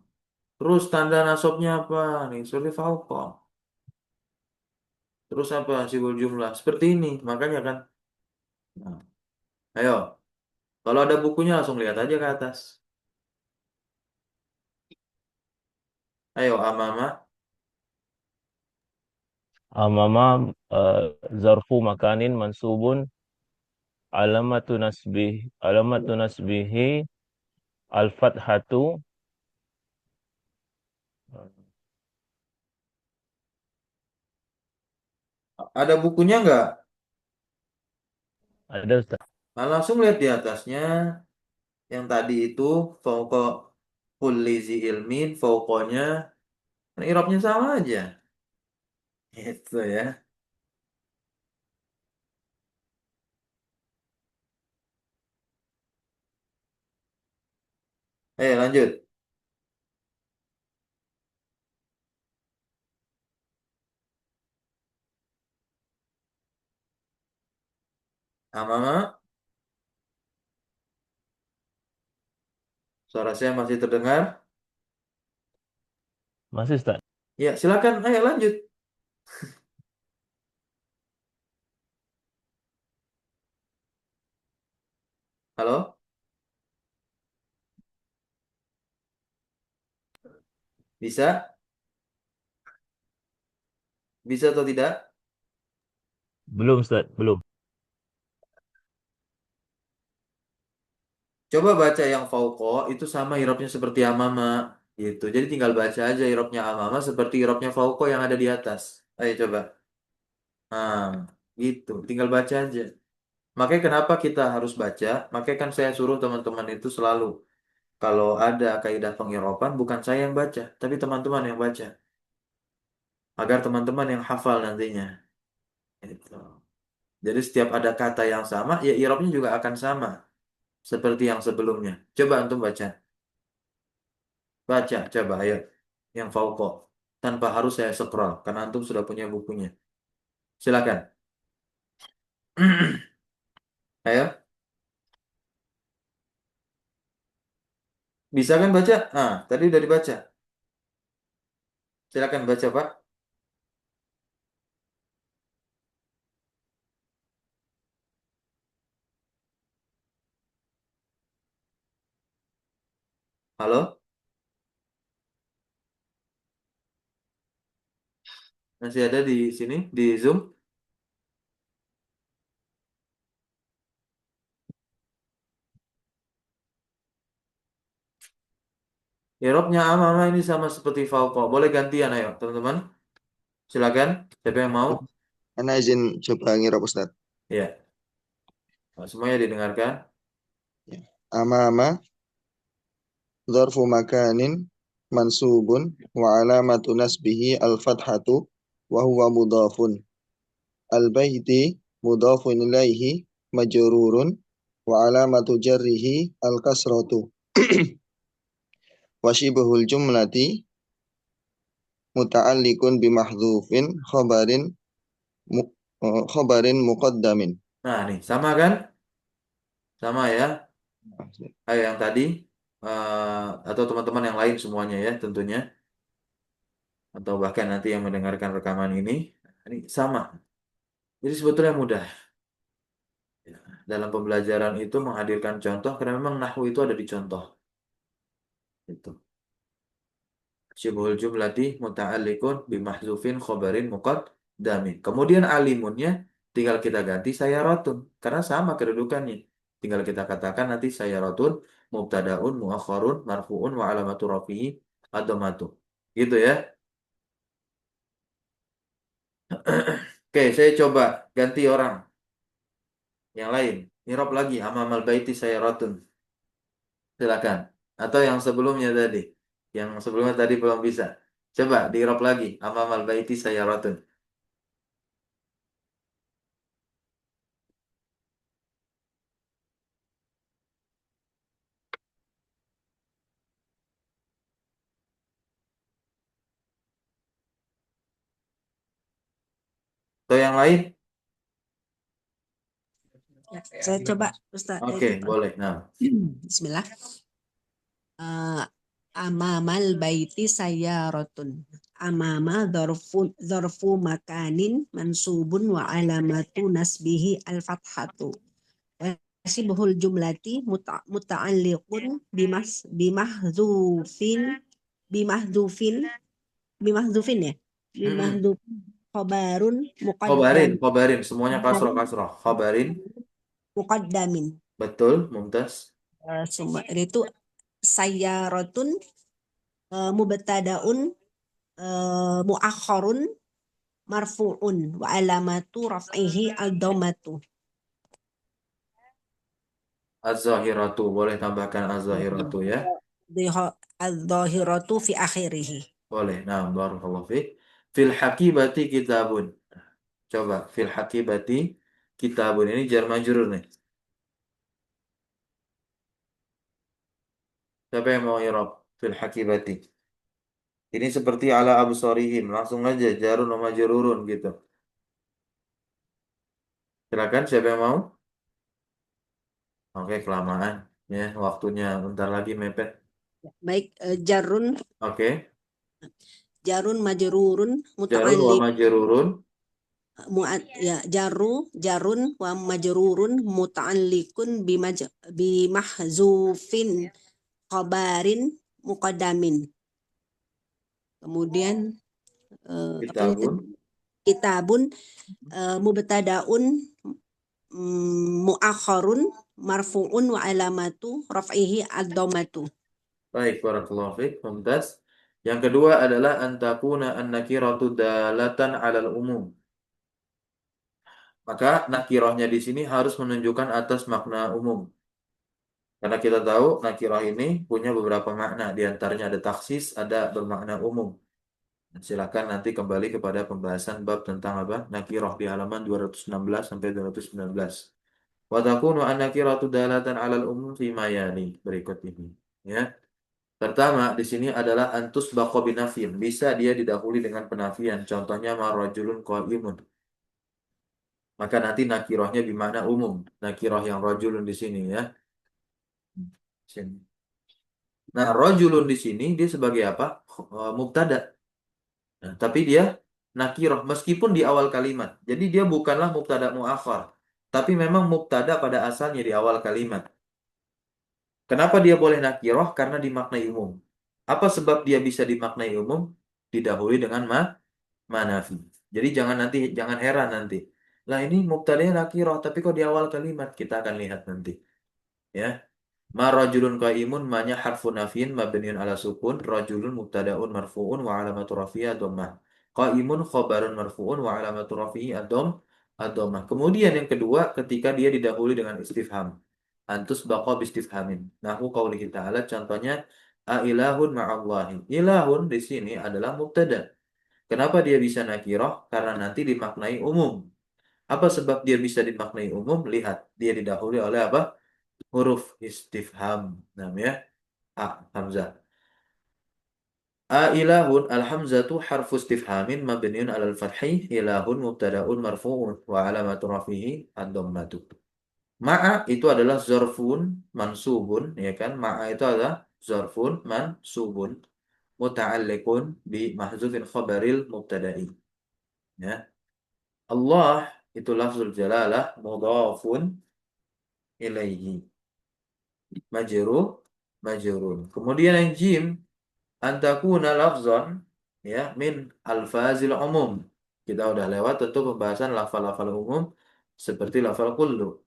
Terus tanda nasabnya apa? Nih, seperti fauqa. Terus apa? Sibul jumlah. Seperti ini. Makanya kan. Nah, ayo. Kalau ada bukunya langsung lihat aja ke atas. Ayo, amama. Amama zarfu makanin mansubun alamatu nasbihi al-fathatu. Ada bukunya nggak? Ada, Ustaz. Nah, langsung lihat di atasnya. Yang tadi itu fauqa kulli zi ilmin, fauqanya. Kan irobnya sama aja. Itu ya. Ayo lanjut. Amama, suara saya masih terdengar? Masih, Ustaz. Ya, silakan. Ayo lanjut. Halo? Bisa? Bisa atau tidak? Belum, Ustaz. Belum. Coba baca yang fauqa itu sama irobnya seperti amama gitu. Jadi tinggal baca aja irobnya amama seperti irobnya fauqa yang ada di atas. Ayo coba. Nah, gitu. Tinggal baca aja. Makanya kenapa kita harus baca? Makanya kan saya suruh teman-teman itu selalu kalau ada kaidah pengiroban bukan saya yang baca, tapi teman-teman yang baca. Agar teman-teman yang hafal nantinya. Gitu. Jadi setiap ada kata yang sama, ya irobnya juga akan sama seperti yang sebelumnya. Coba antum baca. Baca, coba ayo. Yang fauqa. Tanpa harus saya scroll, karena antum sudah punya bukunya. Silakan. Ayo, bisa kan baca? Ah, tadi udah dibaca. Silakan baca, Pak. Halo? Masih ada di sini, di Zoom? Irobnya ama ini sama seperti fauqa. Boleh gantian, ayo, teman-teman. Silakan. Siapa yang mau? Ana izin coba ngirob Ustaz. Ya, semuanya didengarkan. Ya. Amama zarfu makanin mansubun wa alamatu nasbihi al-fathatu wa huwa mudhafun. Al-baiti mudhafun ilaihi majrurun wa alamatu jarrihi al-kasratu. Wa shibhul jumlati muta'alliqun bimahdhufin khabarin muqaddamin. Nah, nih, sama kan? Sama ya? Ayo yang tadi atau teman-teman yang lain semuanya ya tentunya, atau bahkan nanti yang mendengarkan rekaman ini sama. Jadi sebetulnya mudah. Dalam pembelajaran itu menghadirkan contoh karena memang nahwu itu ada di contoh. Itu. Syibhul jumlati muta'alliqun bimahzufin khobarin muqaddamin. Kemudian alimunnya tinggal kita ganti sayaratun karena sama kedudukannya. Tinggal kita katakan nanti sayaratun mubtadaun muakhkharun marfuun wa alamatu rafihi ad-dhammatu. Gitu ya. Oke, saya coba ganti orang yang lain. Nirab lagi amamal baiti sayaratun. Silakan. Atau yang sebelumnya tadi. Yang sebelumnya tadi belum bisa. Coba dirap lagi. Amamal baiti sayaratun. Atau yang lain? Ya, saya coba Ustaz. Oke, boleh. Nah, Bismillah. Amamal baiti sayaratun. Amama dzarfu makanin mansubun wa alamatu nasbihi al-fathatu. Sibhul jumlati muta'alliqun bimahdhufin ya. Bimahdhufin khabarun khobarin, muqaddam khobarin. Semuanya kasroh, kasroh. Khobarin. muqaddamin. Betul, Mumtaz. Semua itu sayaratun mubtadaun muakhkharun marfu'un wa alamatu raf'ihi al-dhammatu. Az-zahiratu. Boleh tambahkan az-zahiratu ya. Al-dhahiratu fi akhirih. Boleh. Nah, barakallahu fiik. Fil hakibati kitabun. Coba. Fil hakibati kitabun. Ini jar majrur nih. Siapa yang mau irab? Fil hakibati. Ini seperti ala absarihim. Langsung aja jarun wa majrurun gitu. Silakan siapa yang mau? Oke, kelamaan ya, waktunya bentar lagi mepet. Baik, jarun Oke, majrurun jarun wa muta'alliq majrurun. jarun wa majrurun muta'alliqun bimahzufin khabarin muqaddamin. Kemudian Kitabun. kitabun mubtadaun muakhkharun marfu'un wa alamatu raf'ihi ad-dhammatu. Baik, barakallahu fiik, mumtaz. Yang kedua adalah antakuna an-nakiratu dalatan 'alal umum. Maka nakirahnya di sini harus menunjukkan atas makna umum. Karena kita tahu nakirah ini punya beberapa makna, di antaranya ada taksis, ada bermakna umum. Silakan nanti kembali kepada pembahasan bab tentang apa? Nakirah di halaman 216 sampai 219. Wa takunu an-nakiratu dalatan 'alal umum fi ma yani. Berikut ini, ya. Pertama, di sini adalah antus baqo binafin. Bisa dia didahului dengan penafian. Contohnya marrajulun qa'imun. Maka nanti nakirahnya bermakna umum. Nakirah yang rajulun di sini ya. Sini. Nah, rajulun di sini dia sebagai apa? Mubtada. Nah, tapi dia nakirah meskipun di awal kalimat. Jadi dia bukanlah mubtada muakhar, tapi memang mubtada pada asalnya di awal kalimat. Kenapa dia boleh nakirah? Karena dimaknai umum. Apa sebab dia bisa dimaknai umum? Didahului dengan manafi. Jadi jangan heran nanti. Lah ini mubtadanya nakirah, tapi kok di awal kalimat? Kita akan lihat nanti. Ya. Ma rajulun qaimun manya harfun nafin mabniun ala sukun rajulun mubtadaun marfuun wa alamatu rafi'i ad-dhammah. Qaimun khabarun marfuun wa alamatu rafi'i ad-dhammah. Kemudian yang kedua ketika dia didahului dengan istifham. Antus baqa bistifhamin. Nahu qaulihi ta'ala contohnya a ilahun ma'allahi. Ilahun di sini adalah mubtada. Kenapa dia bisa nakirah? Karena nanti dimaknai umum. Apa sebab dia bisa dimaknai umum? Lihat, dia didahului oleh apa? Huruf istifham namanya hamzah. Ilahun al-hamzatu harfu istifhamin mabniun 'alal fathi ilahun mubtada'un marfu'un wa alamatu rafihi ad-dhammatu. Ma'a itu adalah zarfun mansubun, ya kan? Ma'a itu adalah zarfun mansubun muta'alliqun bi mahzufin khabaril mubtada'i. Ya. Allah itu lafzul jalalah mudhafun ilaihi. Majrur. Kemudian yang jim antakuna lafzan ya min alfazil umum. Kita udah lewat tentu pembahasan lafal-lafal umum seperti lafal kullu.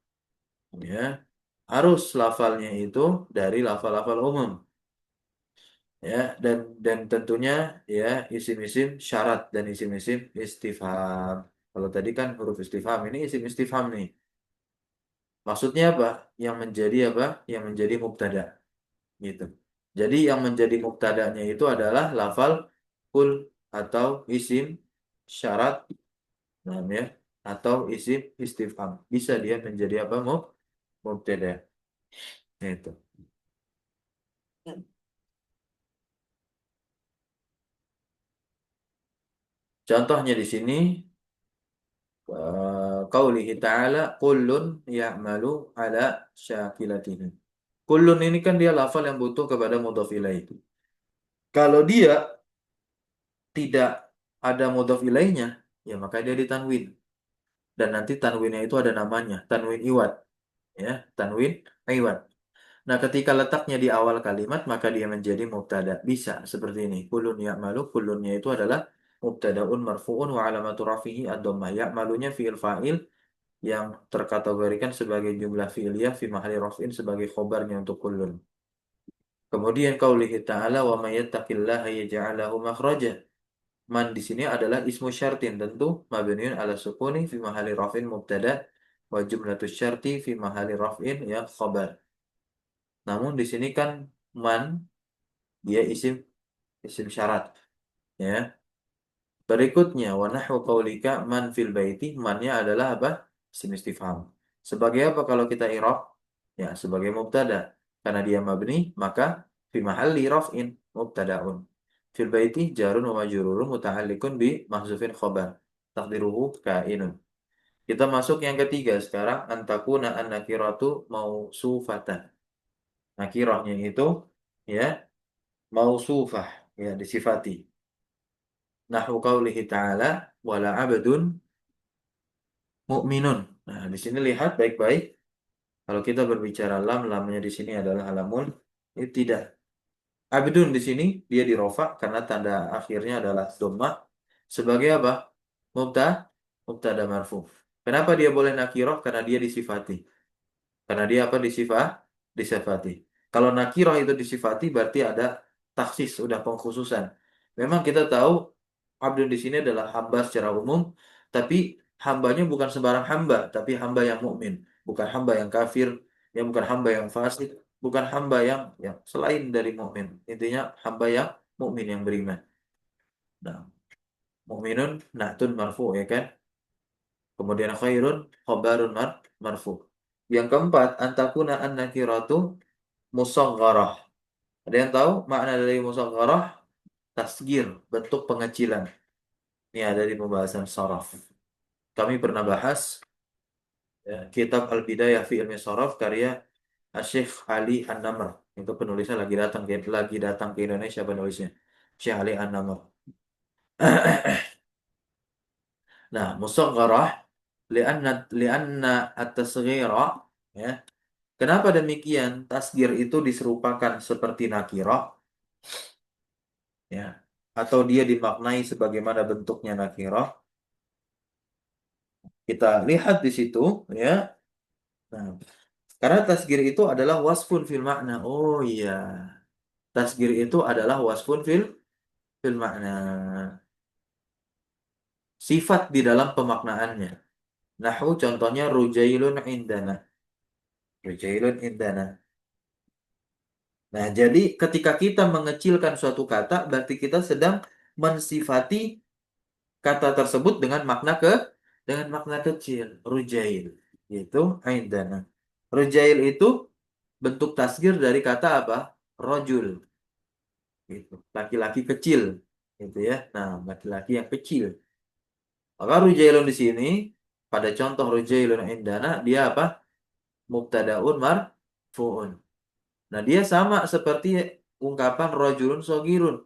Ya. Harus lafalnya itu dari lafal-lafal umum. Ya, dan tentunya ya isim-isim syarat dan isim-isim istifham. Kalau tadi kan huruf istifham, ini isim istifham nih. Maksudnya apa? Yang menjadi apa? Yang menjadi mubtada gitu. Jadi yang menjadi mubtadanya itu adalah lafal kul atau isim syarat, nah, ya, atau isim istifham. Bisa dia menjadi apa? Mubtada. Itu. Contohnya di sini qaulihi ta'ala kullun ya'malu ala syakilatihi. Kullun ini kan dia lafal yang butuh kepada mudhaf ilaih. Kalau dia tidak ada mudhaf ilaihnya, ya maka dia ditanwin. Dan nanti tanwinnya itu ada namanya, tanwin iwad. Ya, tanwin iwad. Nah, ketika letaknya di awal kalimat, maka dia menjadi mubtada. Bisa seperti ini. Kullun ya'malu, kullunnya itu adalah mubtadaun marfu'un wa alamatu rafihi ad-dhammah. Ya'malunya fi'il fa'il yang terkategorikan sebagai jumlah fi'liyah fi mahalli raf'in sebagai khobarnya untuk kullun. Kemudian qaulihi ta'ala wa may yattaqillaha yaj'al lahu makhraja. Man di sini adalah ismu syartin tentu mabniun ala sukuni fi mahalli raf'in mubtada wa jumlatus syarti fi mahalli raf'in ya khabar. Namun di sini kan man dia isim syarat ya. Berikutnya wa nahwu qaulika man fil baiti, mannya adalah apa? Isim istifham. Sebagai apa kalau kita i'rab? Ya, sebagai mubtada. Karena dia mabni, maka fi mahalli raf'in mubtada'un. Fil baiti jarun wa majrurun muta'alliqun bi mahzufin khabar. Taqdiruhu kainun. Kita masuk yang ketiga sekarang antakuna an-nakiratu mausufatan. Nakirahnya itu ya mausufah ya disifati. Nahwu qaulihi ta'ala wala 'abdun mu'minun. Nah, di sini lihat baik-baik. Kalau kita berbicara lam, lamnya di sini adalah alamul tidak. Abdun di sini dia dirofa karena tanda akhirnya adalah dhammah sebagai apa? Mubtada marfu. Kenapa dia boleh nakirah? Karena dia disifati. Karena dia apa disifati. Kalau nakirah itu disifati berarti ada taksis, sudah pengkhususan. Memang kita tahu abdun di sini adalah hamba secara umum, tapi hambanya bukan sembarang hamba, tapi hamba yang mukmin, bukan hamba yang kafir, ya bukan hamba yang fasik, bukan hamba yang selain dari mukmin. Intinya hamba yang mukmin yang beriman. Nah, mukminun na'tun marfu ya kan? Kemudian khairun khabarun marfu. Yang keempat, antakuna an-nakiratu musagharah. Ada yang tahu makna dari musagharah? Tasgir, bentuk pengecilan. Ini ada di pembahasan saraf. Kami pernah bahas ya, kitab Al-Bidayah fi Ilmi Saraf karya Syekh Ali An-Namr. Itu penulisnya lagi datang ke Indonesia penulisnya. Syekh Ali An-Namr. Nah, musagharah lianna at-tasghira ya. Kenapa demikian? Tasgir itu diserupakan seperti nakirah ya, atau dia dimaknai sebagaimana bentuknya nakirah. Kita lihat di situ ya. Nah, karena tasgir itu adalah wasfun fil makna. Oh iya. Tasgir itu adalah wasfun fil makna. Sifat di dalam pemaknaannya. Nahu contohnya rujailun indana. Rujailun indana. Nah, jadi ketika kita mengecilkan suatu kata, berarti kita sedang mensifati kata tersebut dengan makna kecil. Rujail. Itu indana. Rujail itu bentuk tasgir dari kata apa? Rojul. Gitu. Laki-laki kecil. Gitu ya. Nah, laki-laki yang kecil. Maka rujailun di sini, pada contoh rujailun indana, dia apa? mubtadaun marfu'un. Nah, dia sama seperti ungkapan rajulun shogirun.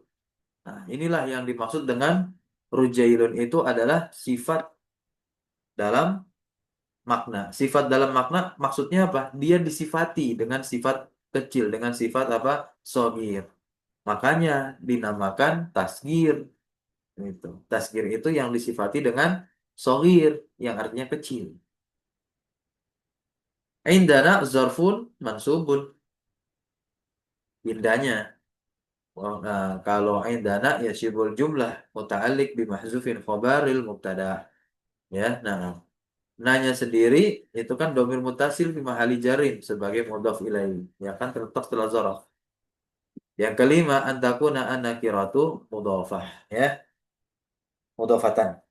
Nah, inilah yang dimaksud dengan rujailun itu adalah sifat dalam makna. Sifat dalam makna maksudnya apa? Dia disifati dengan sifat kecil, dengan sifat apa? Shogir. Makanya dinamakan tasgir. Itu. Tasgir itu yang disifati dengan shogir, yang artinya kecil. Indana zarfun mansubun. Indanya. Nah, kalau indana ya syibul jumlah muta'alliq bimahzufin khobaril mubtada. Ya, nah. Nanya sendiri itu kan domir mutasil fi mahali jarin sebagai mudhaf ilaih. Ya kan terletak setelah zaraf. Yang kelima antakuna an-nakiratu mudhafah, ya. Mudhafatan.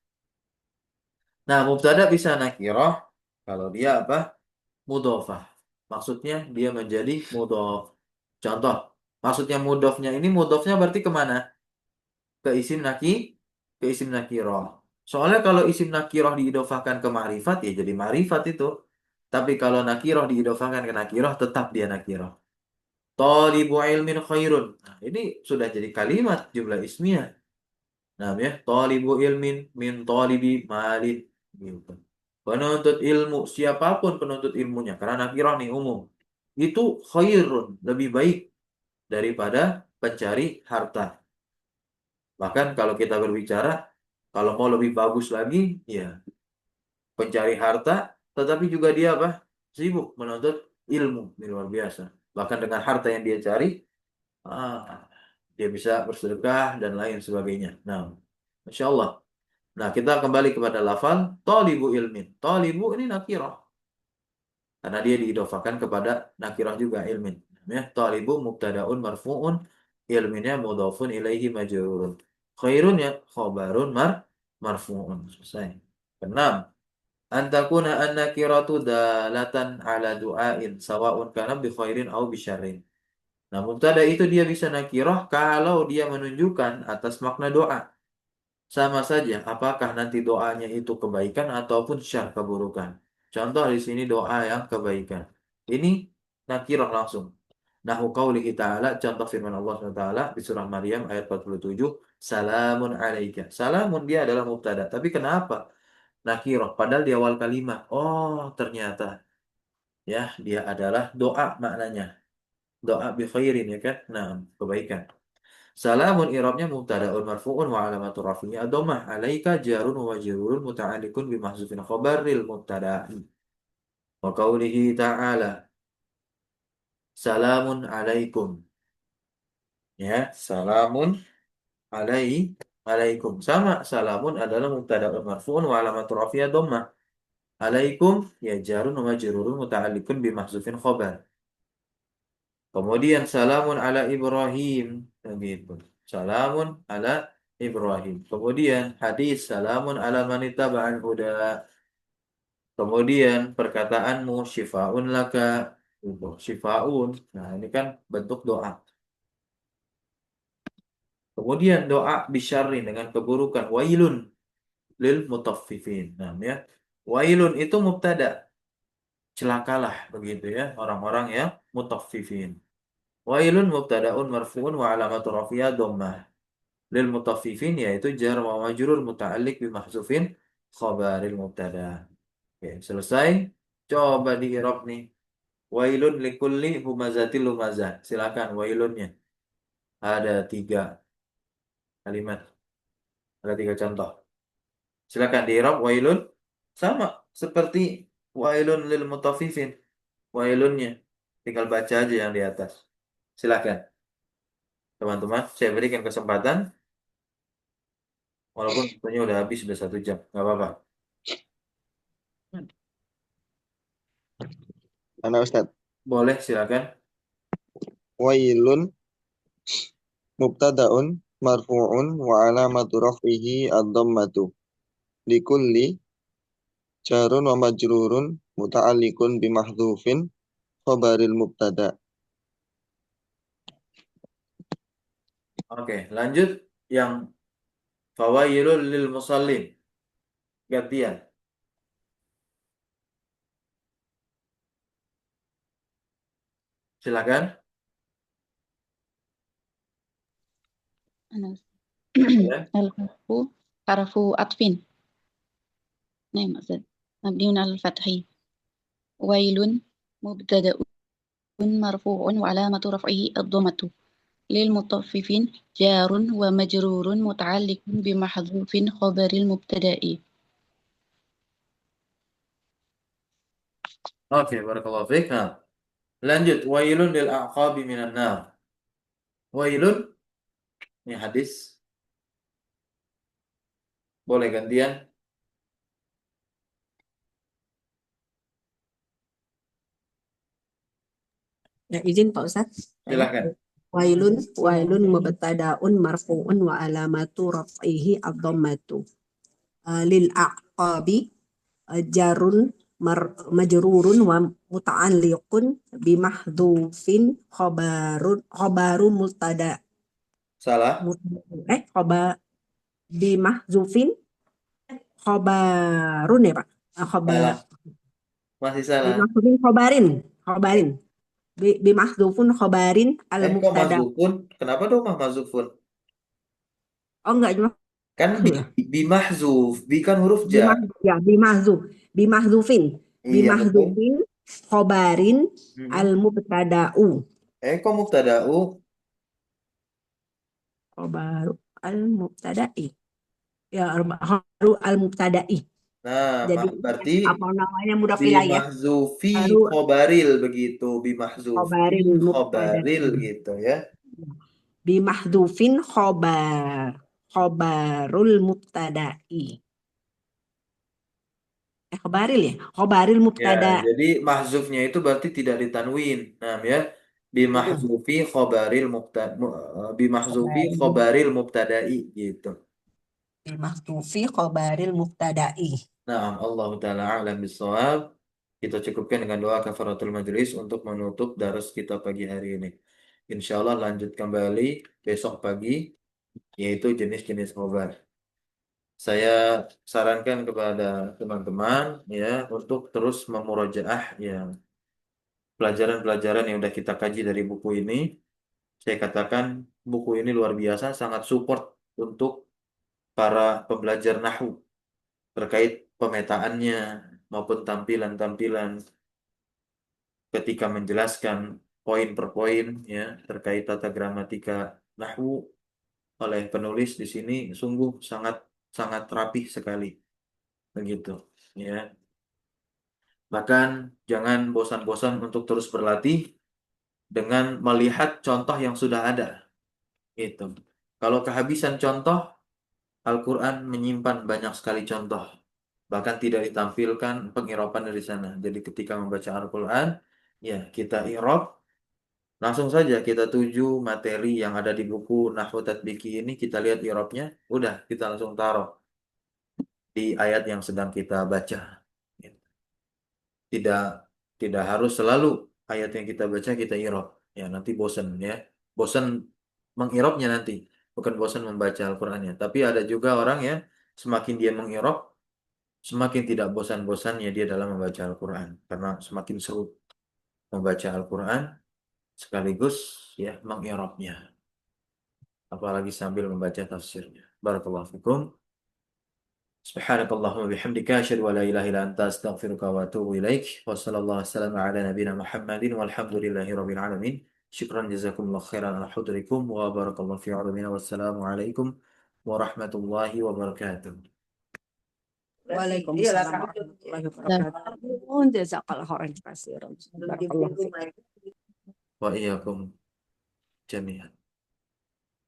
Nah, mubtada bisa nakirah kalau dia apa? Mudhafah. Maksudnya dia menjadi mudhaf. Contoh, maksudnya mudhafnya ini mudhafnya berarti kemana? Ke isim nakirah. Soalnya kalau isim nakirah diidofahkan ke ma'rifat ya jadi ma'rifat itu. Tapi kalau nakirah diidofahkan ke nakirah tetap dia nakirah. Talibu ilmin khairun. Nah, ini sudah jadi kalimat jumlah ismiyah. Nah, ya, talibu ilmin min talibi malin gitu. Penuntut ilmu, siapapun penuntut ilmunya karena nakirah nih umum. Itu khairun, lebih baik daripada pencari harta. Bahkan kalau kita berbicara, kalau mau lebih bagus lagi, ya pencari harta, tetapi juga dia apa? Sibuk menuntut ilmu, ini luar biasa. Bahkan dengan harta yang dia cari, dia bisa bersedekah dan lain sebagainya. Nah, Masya Allah. Nah, kita kembali kepada lafal talibu ilmin. Talibu ini nakirah. Karena dia diidofakan kepada nakirah juga ilmin. Ya, talibu mubtadaun marfu'un, ilminnya mudhafun ilaihi majrurun. Khairun ya khabarun marfu'un. Selesai. Keenam, antakuna an-nakiratu dalatan ala du'ain sawa'un kana bi khairin au bi syarrin. Nah, mubtada itu dia bisa nakirah kalau dia menunjukkan atas makna doa. Sama saja, apakah nanti doanya itu kebaikan ataupun syar keburukan. Contoh di sini doa yang kebaikan. Ini nakirah langsung. Nahu qaulihi ta'ala, contoh firman Allah SWT di surah Maryam ayat 47, salamun alaika. Salamun dia adalah mubtada. Tapi kenapa nakirah? Padahal di awal kalimat. Oh, ternyata ya dia adalah doa maknanya. Doa bi khairin ya kan? Nah, kebaikan. Salamun i'rabnya mubtada'un marfu'un wa alamatu raf'ihi ad-dhammah 'alaika jarun wa majrurun muta'alliqun bi mahzufin khabaril mubtada'i. Wa qawlihi ta'ala salamun 'alaikum. Ya, salamun alaikum. Sama salamun adalah mubtada'un marfu'un wa alamatu raf'ihi ad-dhammah. 'Alaikum ya jarun wa majrurun muta'alliqun bi mahzufin khabar. Kemudian salamun ala Ibrahim begitu. Salamun ala Ibrahim. Kemudian hadis salamun ala manita ba'al huda. Kemudian perkataanmu syifaun laka. Itu, syifaun. Nah, ini kan bentuk doa. Kemudian doa bisyarrin dengan keburukan wailun lil mutaffifin. Nah, ya. Wailun itu mubtada. Celakalah begitu ya orang-orang yang mutaffifin. Wailun mubtadaun marfu'un wa alamatu rafi'a dhammah. Lil mutaffifin yaitu jar wa majrur muta'alliq bi mahzufin khabaril mubtada. Oke, selesai. Coba di i'rab nih. Wailun likulli humazatil lumazah. Silakan wailunnya. Ada 3 kalimat. Ada 3 contoh. Silakan di i'rab wailun sama seperti wailun lil mutaffifin. Wailunnya tinggal baca aja yang di atas. Silakan. Teman-teman, saya berikan kesempatan. Walaupun tentunya udah habis, sudah 1 jam. Nggak apa-apa. Mana Ustaz? Boleh, silakan. Wailun mubtada'un marfu'un wa alamatu raf'ihi ad-dhammatu. Likulli jarun wa majrurun muta'alliqun bi mahdhufin khabaril mubtada. Oke, lanjut yang fawailul lil musallin. Gantian. Silakan. أنا Ya. الحرف حرف عطف. نعم أستاذ. مبني على الفتح. ويل مبتدأ مرفوع وعلامة رفعه الضمة. للمطففين جار ومجرور متعلق بمحذوف خبر المبتدأ. Oke, barakallahu fiik. Nah, lanjut. Wailun lil aqabi minan nar. Wailun, ini hadis. Boleh gantian? Ya, izin Pak Ustadz. Silakan. Wailun mubtadaun marfu'un wa alamatu raf'ihi ad-dhammatu. Lil aqabi jarun majrurun wa muta'alliqun bimahdhufin khabaru mubtada Salah. bimahdzufin khabarun ya Pak. Salah. Masih salah. Bimahdzufin khabarin bimahdzufun khabarin al Kok mubtada. mazufun? Kenapa dong mazufun? Oh enggak cuma Kan bimahzuf. Bi kan huruf jar. bimahdzufin Iya, betul. khabarin al mubtada'u. Kok mubtada'u? Khabaru al mubtada'i. Ya, khabaru al mubtada'i. Nah, Jadi berarti apa namanya mudhaf ilaih ya? bimahzufi Baru khobaril begitu. Bimahzufi khabaril khobaril mubtada'i. gitu ya. Bimahdzufin khabarul mubtada'i. Khabaril ya? Khabaril Ya, mubtada. jadi mahzufnya itu berarti tidak ditanwin. Nah, ya. Bimahzufi bimahzufi Khabaril khobaril mubtada'i gitu. bimahdufi khabaril mubtada'i. Nah, Allah Ta'ala a'lam bishawab. Kita cukupkan dengan doa kafaratul majlis untuk menutup darus kita pagi hari ini. Insya Allah lanjut kembali besok pagi, yaitu jenis-jenis khobar. Saya sarankan kepada teman-teman ya untuk terus memurojaah ya pelajaran-pelajaran yang sudah kita kaji dari buku ini. Saya katakan buku ini luar biasa, sangat support untuk para pembelajar nahwu terkait pemetaannya maupun tampilan-tampilan ketika menjelaskan poin per poin ya terkait tata gramatika nahwu oleh penulis di sini sungguh sangat sangat rapih sekali begitu ya. Bahkan jangan bosan-bosan untuk terus berlatih dengan melihat contoh yang sudah ada itu. Kalau kehabisan contoh, Al-Quran menyimpan banyak sekali contoh. Bahkan tidak ditampilkan pengirapan dari sana. Jadi ketika membaca Al-Quran, ya kita irab, langsung saja kita tuju materi yang ada di buku Nahwu Tatbiki ini, kita lihat irabnya, udah kita langsung taruh di ayat yang sedang kita baca. Tidak tidak harus selalu ayat yang kita baca kita irab. Ya nanti bosan ya. Bosan mengirabnya nanti, bukan bosan membaca Al-Qur'annya. Tapi ada juga orang ya, semakin dia mengirab, semakin tidak bosan-bosannya dia dalam membaca Al-Qur'an karena semakin seru membaca Al-Qur'an sekaligus ya mengirabnya. Apalagi sambil membaca tafsirnya. Barakallahu fikum. Subhanakallahumma bihamdika asyhadu an la ilaha illa anta astaghfiruka wa atubu ilaik. Wa sallallahu wasallam ala nabiyyina Muhammadin walhamdulillahi rabbil alamin. Syukran jazakumullah khairan ala hudrikum wa barakallahu fi ulumina wassalamu alaikum warahmatullahi wabarakatuh. Waalaikumsalam warahmatullahi wabarakatuh. Jazakallahu khairan katsiran. Barakallahu fiik. Wa iyyakum jami'an.